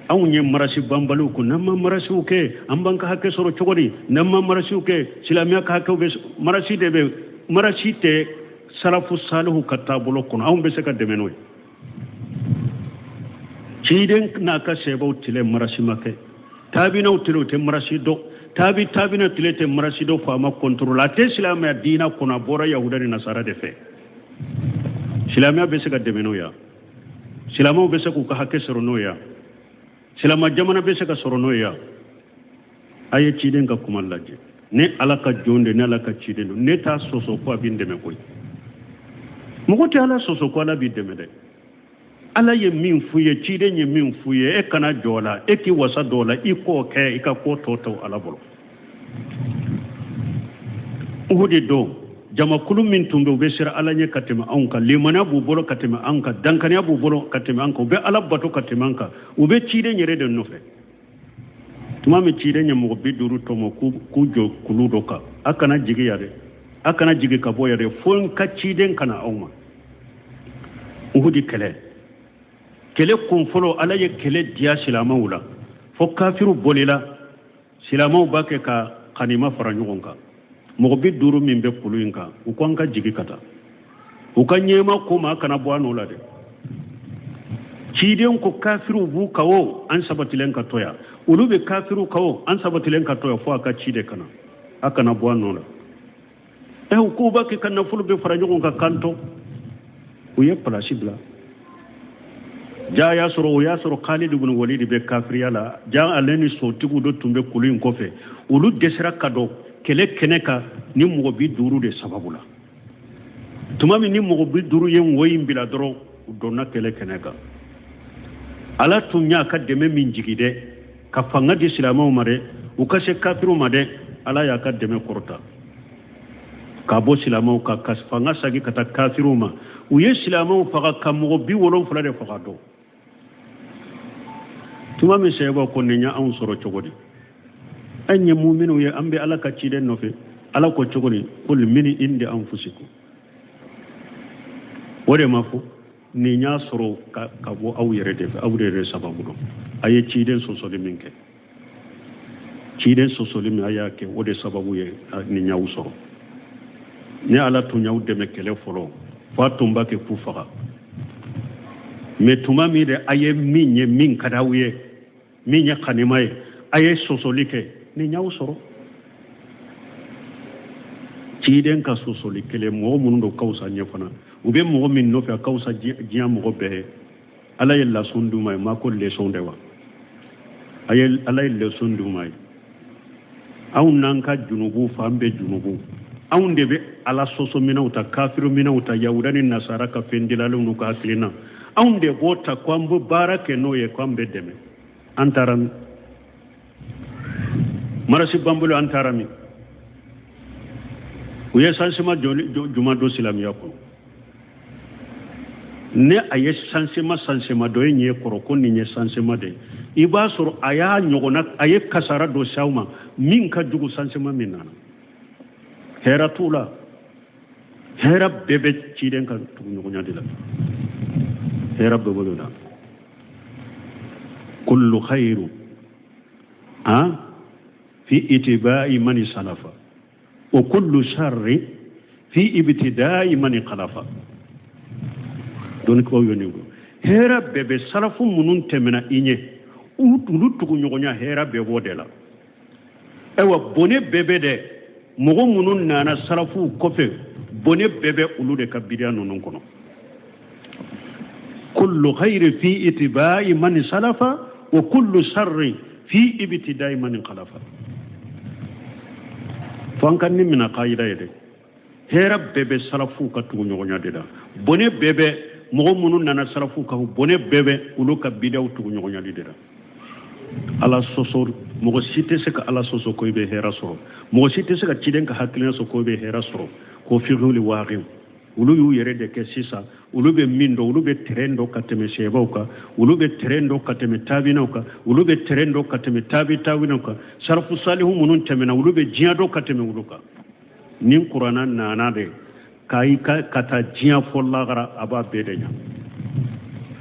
S2: awunye marasi bambalu ko namma marasi uke ambanka hakke soro chogori namma marasi uke silamiya ka hakke be marasi debe marasi te salafu salihu katabulo kono awun be se ka deme noy chiden na ka sebo tile marasi make tabina utilo te marasi do tabina tilete marasido fama controlate islamia dina kuna bora yahuda ni nasara de fe islamia be se ka demeno ya islamo be se ku ka hakke sorono ya islama jamana be se ka sorono ya aye ciden ka kuma laje ne alaka jonde ne alaka ciden ne ta soso ko abinde me koy mo ko ala soso ko ala bi deme de ala ye min fuye ciden ye min fuye e kana jola e ki wasa dola i ko ke i ka ko toto ala bolo uhudi do jama kulum min tumbe be sira ala nye katema anka limana bu bolo katema anka dankani bu bolo katema anka be ala bato katema anka ube ciden yere de nofe tuma mi ciden ye mo bi duru to mo ku jo kuludo ka akana jigi yare akana jigi ka bo yare fon ka ciden kana awma uhudi kele kun folo ala ye kele diya silamaw la fo kafiru bolila silamaw ba ke ka kanima fara ɲɔgɔn kan mɔgɔ bi duuru min bɛ kulu in kan u ko an ka jigi ka taa u ka ɲɛma ko ma kana bɔ a nɔ la dɛ ciden ko kafiru b'u ka o an sabatilen ka toya olu bɛ kafiru ka o an sabatilen ka toya fo a ka ci de kana a kana bɔ a nɔ la u ko ba ke ka nafolo bɛ fara ɲɔgɔn kan kanto u ye palasi bila ja ya soro Khalid ibn Walid be kafiriya la ja aleni sotigu do tumbe kulin kofe ulu desira kado kele keneka ni mogo bi duru de sababula tumami ni mogo bi duru yen woyin bila doro donna kele keneka ala tunya ka deme min jigide ka fanga di islamaw mare u ka se kafiru made ala ya ka deme korta ka bo silamaw ka fanga sagi kata kafiruma u ye silamaw faga ka mogo 70 de faga do tuma min seyba ko ne nya an soro cogodi anye mu'minu ye ambe ala ka ci den no fe ala ko cogodi kul mini indi anfusikum wore mafo ni nya soro ka bo aw yere de aw de sababu do aye ci den so so de minke ci den so so de mi ayake wode sababu ye ni nya usoro ni ala to nyaw de mekele folo fa tumba ke ku faga me tuma mi de aye minye min kadawiye minya khanimay aye so so like ni nya usoro ci den ka so so like le mo mun do kawsa nyefana ube mo min no fa kawsa jiya mo be ala yalla sundu may ma ko le sonde wa ayel ala le sundu may aw nanka junubu fambe junubu aw ndebe ala soso minauta kafiru minauta yahudani nasara ka fendilalu nu ka aslina aw nde bota kwambo barake no ye kwambe deme antaram marasi bambulo antarami uye sansima juma do silamiya ko ne aye sansima do nye koroko ni nye sansima de iba soro aya nyogona aye kasara do shawma min ka jugu sansima minana hera tula hera bebe ciden ka tu nyogonya dila hera bebe do da kullu khairu fi itiba'i man salafa wa kullu sharri fi ibtida'i man khalafa don ko yoni go hera bebe salafu munun temena inye ulu tugu nyogonya hera bebo dela ewa bone bebe de mogo munun nana salafu kofe bone bebe ulu de kabiria nonun kono kullu khairi fi itiba'i man salafa wa kullu sharri fi ibtida'i man khalafa fankan ni mina qaida yede hera bebe salafu ka tugu nyogonya deda bone bebe mogo munun nana salafu ka bone bebe ulu kabiria tugu nyogonya deda ala sosor mogo site se ka ala soso ko be hera soro mogo site se ka ciden ka hakilina so ko be hera soro ko fi'lu waqi ulu yu yere de ke sisa ulu be mindo ulu be trendo kateme shebauka ulu be trendo kateme tabinauka ulu be trendo kateme tawinauka sarfu salihu munun temena ulu be jiado kateme uluka nin qur'ana nana de kai kata jiya folla gara aba bedenya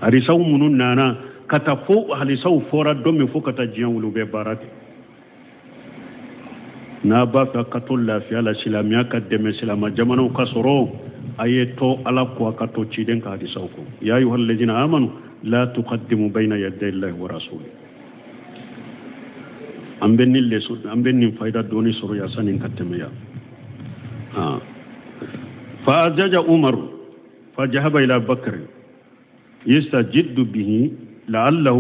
S2: ari saw munun nana kata fo halisaw fora domme fo kata jiyan wulube barate na ba fa katol la fi ala silamiya ka deme silama jamanu kasoro ayeto ala ko kato ciden ka hadisaw ko ya ayyuhal ladina amanu la tuqaddimu bayna yaday llahi wa rasuli ambenni lesu ambenni fayda doni soro ya sanin kateme ya fa ajaja umar fa jahaba ila bakr yastajiddu bihi لعله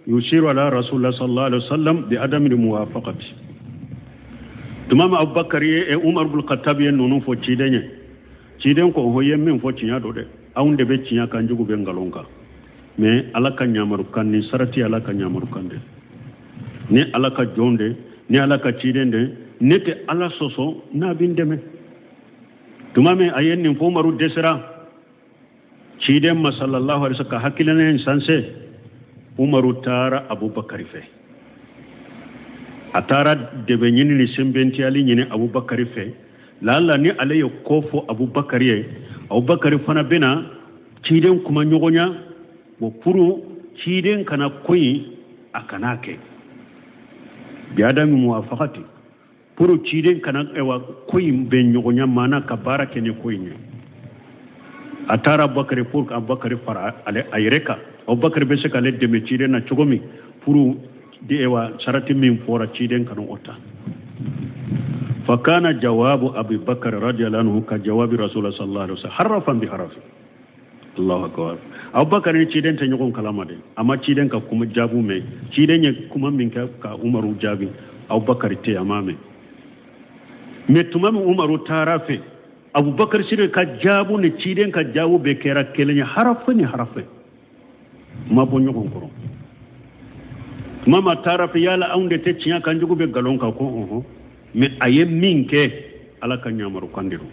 S2: يشير على رسول الله صلى الله عليه وسلم بعدم الموافقة تمام أبو بكر عمر بن الخطاب ينونو فو تشيدن كو هو يمين فو تشيا دودé awnde be tشيا kan jogu be ngalonka mais alaka nyamaru kan ni sarati alaka nyamaru kan de ni alaka jonde ni alaka tشيدن de nete ala soso na bindeme tumame ayen ni fo maru desera tشيدن ma sallallahu alaihi wasallam hakilane sanse umaru tara abubakar fe atara debe nyini ni sembenti ali nyini abubakar fe lalla ni alaye kofo abubakar ye abubakar fana bena ciden kuma nyogonya bo puru ciden kana koyi akanake biadami muwafaqati puru ciden kana ewa koyi be nyogonya mana ka barake ne koyi ne atara abubakar pour abubakar fara ale ayreka abubakar be seka le deme ciden na chogomi puru de ewa sarati min fora ciden kanu ota fakana jawabu abi bakr radiyallahu anhu ka jawabi rasulullah sallallahu alaihi wasallam harfan bi harf Allahu akbar abubakar ne ciden ta nyogon kalama de amma ciden ka kuma jabu me ciden ya kuma min ka umaru jabi abubakar te amame me tumam umaru tarafe abubakar shire ka jabu ne ciden ka jabu be kera kelenya harafani harafe ma bo nyogon koro mama tarafe yala aunde te cinya kan jugu be galon ka ko me aye minke ala ka nyamaru kandiru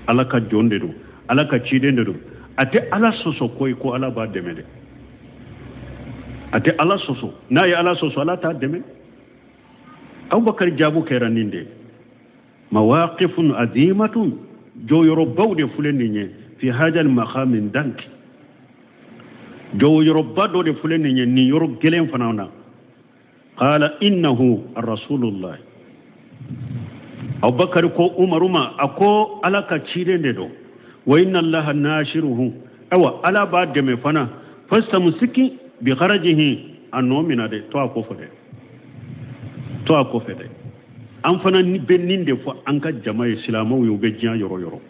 S2: ala ka jonderu ala ka cidenderu ate ala soso koy ko ala ba demede ate ala soso na ya ala soso ala ta deme abubakar jabu keraninde mawaqifun azimatun jo yoro bawde fuleninye fi hajal maqamin dank jo yoro bado de fuleninye ni yoro gelen fanawna qala innahu ar-rasulullah abubakar ko umaruma ako alaka cidende do wa inna allaha nashiruhu awa ala ba deme fana fastamsiki bi kharajihi anomina de to akofode an fana ni bennin de fo an ka jama islamaw yo be jiya yoro yoro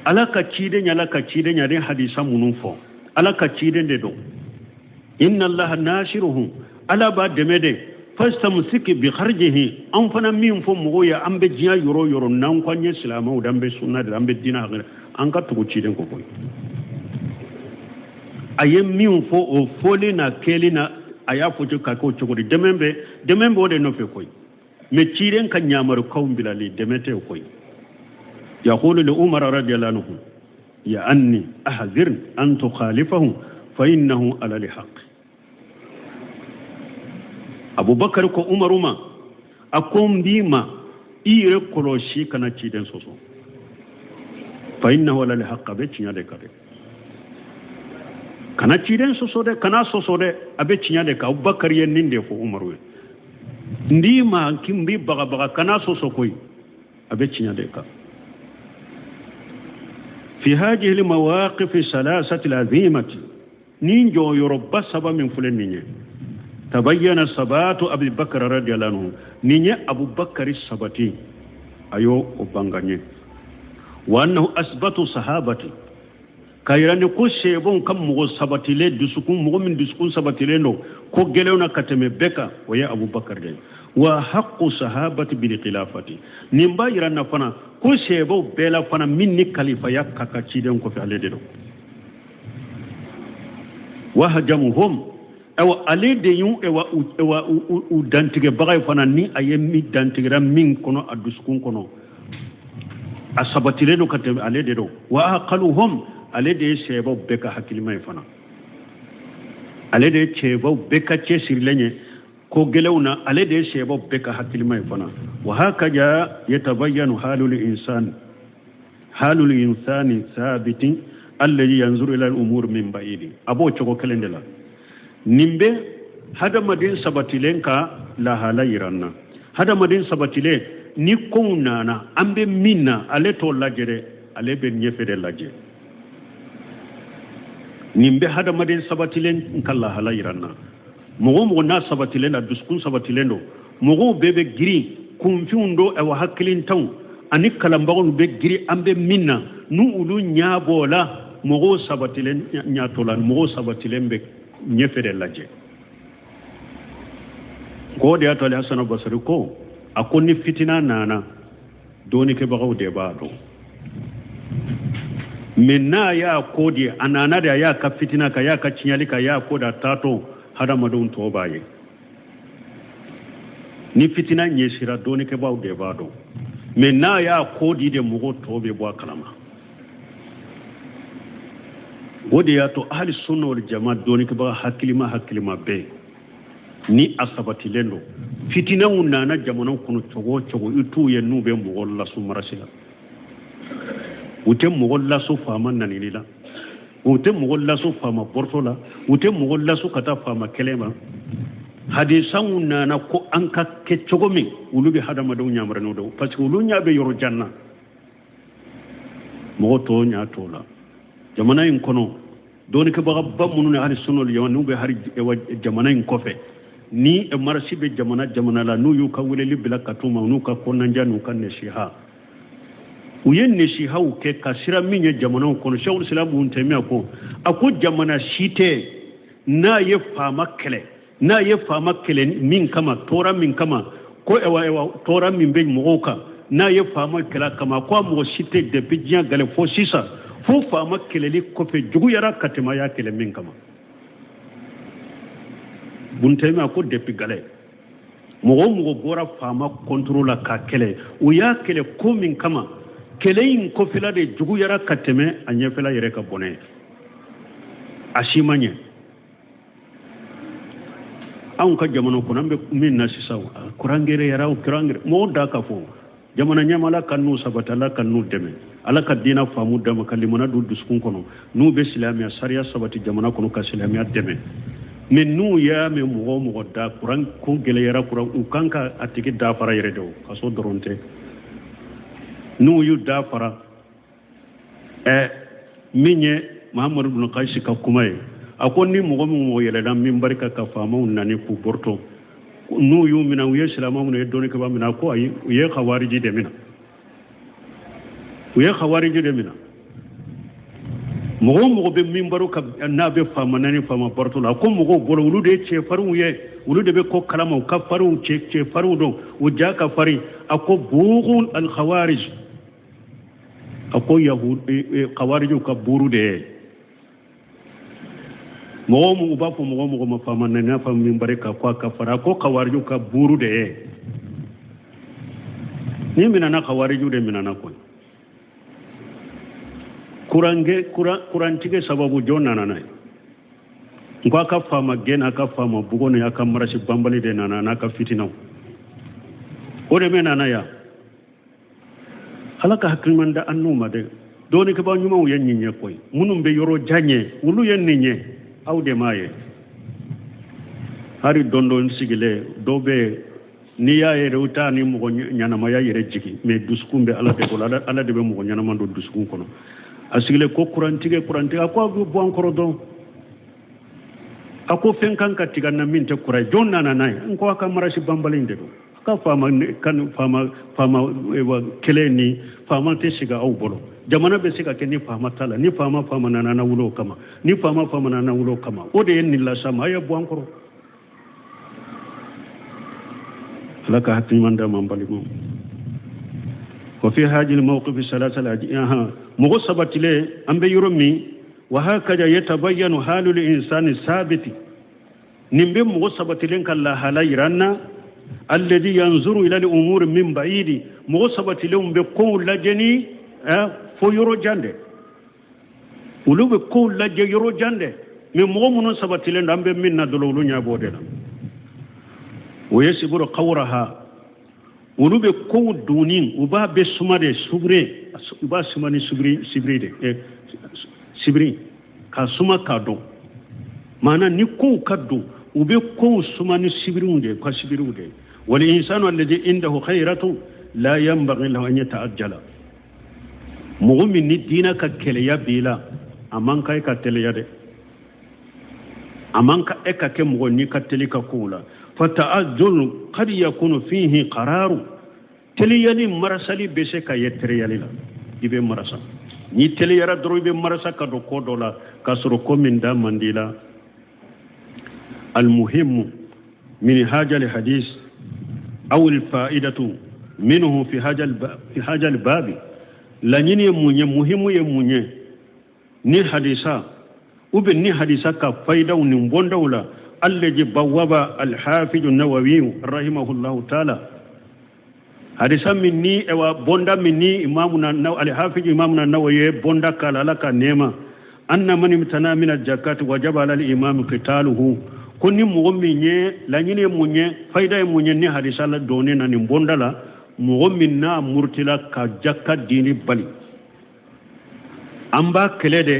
S2: alaka cide nya de hadisa munun fo alaka cide de do inna allaha nashiruhu ala ba demede fastamsiki bi kharjihi an fana min fo mo ya an be jiya yoro yoro nan kwanye islamaw dan be sunna da an be dina an ka tugu cide ko koy ayem min fo o folina kelina aya fojo ka ko chogori demembe wode no fe koy me ciren kan nyamaru kawm bilali demete koy yaqulu li umar radiyallahu anhu ya anni ahzir an tukhalifahu fa innahu ala alhaq abubakar ko umaruma akom bima ire koloshi kana ciden soso fa innahu ala alhaq be cinyade kade kana ciden sosode kana sosode abe cinyade ka abubakar yen ninde fo umaru ndi ma kimbi baga kana soso koy abe cinyade ka fi hadhihi almawaqif salasati alazimati ninjo yoroba saba min fulen ninye tabayyana sabatu abi bakr radiyallahu anhu ninye abubakar sabati ayo obanganye wa annahu asbatu sahabati kayrani ko sebon kam mo sabatile dusukun mo min dusukun sabatile no ko gelewna kateme beka waya abubakar de wa haqqu sahabati bil khilafati nimba irana fana ko sebo bela fana minni khalifa yakka ka ciden ko fi alede do wa hajamuhum aw alede yu ewa u dantige bagay fana ni ayemi dantige ram min kono adusukun kono asabatile no kateme alede do wa aqaluhum alede sebo beka hakilima fana alede sebo beka ce sirlenye ko gelewna alede sebo beka hakilima fana wa hakaja yatabayyanu halul insani sabitin alladhi yanzuru ila al-umur min ba'idi abo chogo kelendela nimbe hada madin sabatilenka la halayranna hada madin sabatile ni kounana ambe minna aleto lajere alebe nyefede lajere nimbe hada madin sabatilen kala halayranna mogo na sabatilen da duskun sabatilendo mogo bebe giri kumfiundo e wa hakkilin taw ani kalambagon be giri ambe minna nu ulu nyabola mogo sabatilen nyatolan mogo sabatilen be nyefede laje ko de atali hasan basri ko akoni fitina nana doni ke bagaw de baado minna ya kodi anana da ya ka fitina ka ya ka cinyali ka ya koda tato hada madun to baye ni fitina nye sira doni ke baw de bado minna ya kodi de mugo to be bo kalama godi ya to ahli sunna wal jamaa doni ke ba hakilima be ni asabati lendo fitina unana jamono kuno chogo itu ye nube mugo la sumarasila utem mogolla so fama nanilila utem mogolla so fama portola utem mogolla so kata fama kelema hadisan nana ko anka ke chogomi ulubi hadama do nyamra no do parce que ulunya be yoro janna moto nya tola jamana in kono doni ke baga munu ne hadi sunol yawan nube hari jamana in kofe ni e marsi be jamana la nu yu ka wele libla katuma nu ka konanja nu kan ne shiha uyen ne shi hawo ke kasira minye jamana kono shawul islam bun tamiya ko ako jamana shite na ye fama kele min kama tora min kama ko ewa tora min be moka na ye fama kala kama ko mo shite de bijiya gale fo sisa fo fama kele li ko fe jugu yara katima ya kele min kama bun tamiya ko de gale mogo bora fama contrôle ka kele o ya kele ko min kama kele in ko fila de jugu yara kateme anya fila yere ka bone ashimanye an ka jamana ko nambe min na sisaw kurangere yara o kurangere mo da ka fo jamana nyamala kanu sabatala kanu deme ala ka dina famu dama kalimana du duskun kono nu be islamiya sariya sabati jamana kono ka islamiya deme men nu ya me mogo da kuran ko gele yara kuran u kanka atiki da fara yere do kaso doronte nu yu da fara minye muhammad ibn qais ka kumaye akoni mogo yele dan min barka ka fama nani ku porto nu yu mina u islama mun doni ka ba mina ko ay ye khawariji de mina mogo be min baro ka na be fama nani fama porto la ko mogo bolo ulu de che faru ye ulu de be ko kalama ka faru che faru do u jaka fari ako bughul al khawarij ako yahud khawarij ka buru de mogo ba fo mogo ma fama nani fama min barka ko ka fara ko khawarij ka buru de ni mina na khawarij de mina na ko kurantige sababu jona nanai ko aka fama gen aka fama bugono ya kamara si bambali de nana ka fitinaw o de menana ya halaka hakrimanda annuma de doni ke ba nyuma o yenni nye koy munum be yoro janye wulu yenni nye awde maye hari dondon sigile dobe ni ya yere uta ni mo nyana ma ya yere jiki me duskumbe ala de ko ala de be mo nyana mando duskun kono asigile ko kurantige ko bu bon korodon ako fenkan ka tiga na minte kuray jonna na nay ko aka marashi bambalinde do ka fama kan fama ewa keleni fama te siga au bolo jamana be siga ke ni fama tala ni fama na wulo kama ni fama na wulo kama o de ni la sama ya bon koro laka hatimanda mambali mo وفي هذه الموقف الثلاثة مغصبة له أم بيرمي وهكذا يتبين حال الإنسان الثابت نمبي مغصبة لنك الله لا يرانا الذي ينظر إلى الأمور من بعيد مغصبة لهم بقول لجني فيرو جاند ولو بقول لجني يرو جاند من مغمون صبت لن أم بمنا دلولون يابودنا ويسبر قورها olu be ko dunin uba be sumade subre uba sumani sibri ka suma ka do mana ni ko kaddo ube ko sumani sibirunde ka sibirude wal insanu alladhi indahu khayratu la yanbaghi lahu an yata'ajjala mu'min ni dina ka kele ya bila aman kai ka tele ya de aman ka e ka ke mo ni ka tele ka kula fata'ajjul qad yakunu fihi qararu teliyani marasali bese ka yetreyali la ibe marasa ni teliyara dro ibe marasa ka do kodola kasro kominda mandila المهم من هذا الحديث أو الفائدة منه في هذا الباب لنين يموني مهم يموني ni hadisa ube ni hadisa ka faida ونبون دولا الذي بواب الحافظ النووي رحمه الله تعالى hadisa minni ewa bonda minni imamuna الحافظ imamuna النووي bonda kala laka nema anna man imtana min al-zakat wajaba ala al-imam qitaluhu kunni mu'minye lanyine munye faida munye ni hadisa la doni na ni bonda la mu'minna murtila ka jakka dini bali amba kelede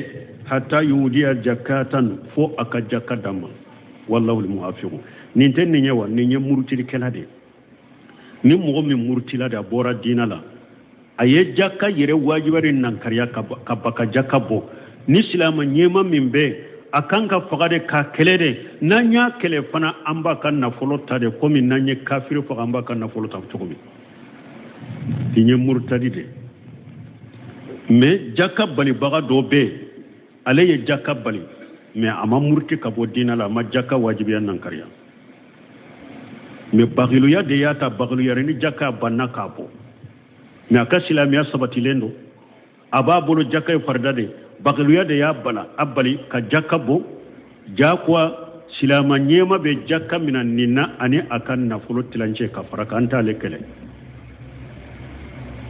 S2: hatta yudiya zakatan fo aka jakka damma wallahu al-muwaffiq ninten ni nyewa ni murtili kelade ni mu'min murtila da bora dinala aye jakka yere wajibari nan kariya ka baka jakka bo ni silama nyema mimbe akanka fagade ka kelede nanya kele fana amba kan na folota de komi nanye kafiru fa amba kan na folota tokomi tinye murtadi de me jakka bali baga do be alaye jakka bali me ama murti ka bo dinala ma jakka wajibiyan nan kariya me bagilu ya de yata bagilu ya ni jakka banna kapo me aka silamiya sabati lendo aba bolo jakka fardade bagilu ya de ya bala abali ka jakka bo jakwa silama nyema be jakka mina nina ani akan nafulo tilance kafara kanta lekele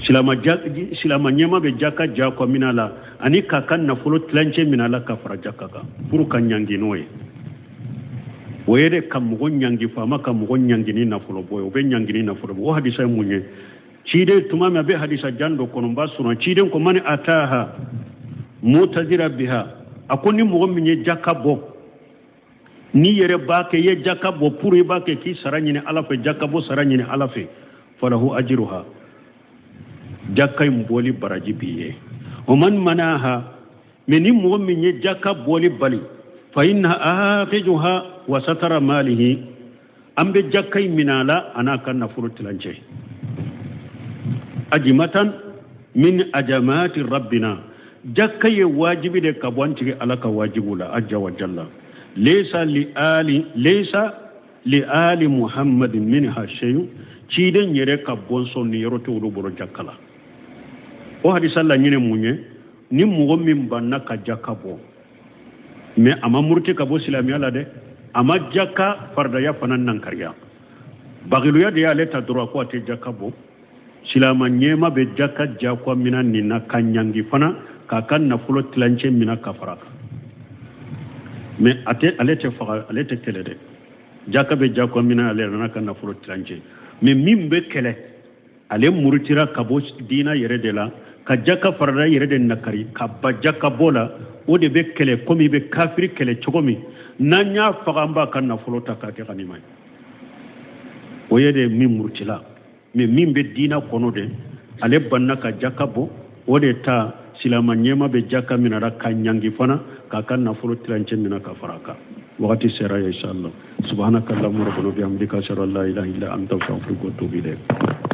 S2: silama nyema be jakka jako minala ani kakan nafulo tilance minala kafara jakka ka puru kan nyangi noye wede kam go nyangi fama kam go nyangi ni nafulo boyo be nyangi ni nafulo bo hadisa munye cide tumama be hadisa jando kono basuna cide ko mani ataha mutazira biha akoni mo minye jakka bo ni yere bake ye jakka bo puru bake ki saranyini alafe jakka bo saranyini alafe falahu ajruha jakka mboli baraji biye o man manaha meni mo minye jakka boli bali fa inna aqijuha wa satara malihi ambe jakka minala anaka nafuru tilanje ajimatan min ajamati rabbina jakka ye wajibi de kabwanti alaka wajibula ajja wa jalla laysa li ali muhammad minha shay'un ciden yere kabon son yero to do boro jakkala o hadisa la nyine munye ni mugo min banna ka jakka bo me ama murti ka bo silamiya la de ama jakka farda ya fanan nan kariya bagilu ya de ya leta dro ko te jakka bo silama nyema be jakka jakwa minan ni na kanyangi fana ka kan na fulo tilance mina kafaraka mais alete kele de jakka be jakwa mina ale na kan na fulo tilance mais mimbe kele ale murtira kabo dina yere de la ka jakka farda yere de nakari ka ba jakka bola o de be kele komi be kafiri kele chogomi nanya fagamba kan na fulo takake kanimai o yede mim murtila mais mimbe dina kono de ale banna ka jakka bo o de ta silama nyema be jakka minara kanyangi fana ka kan na fulo tilance mina ka faraka wakati sera inshallah subhanakallahumma rabbana bihamdika ashhadu an la ilaha illa anta astaghfiruka wa atubu ilayk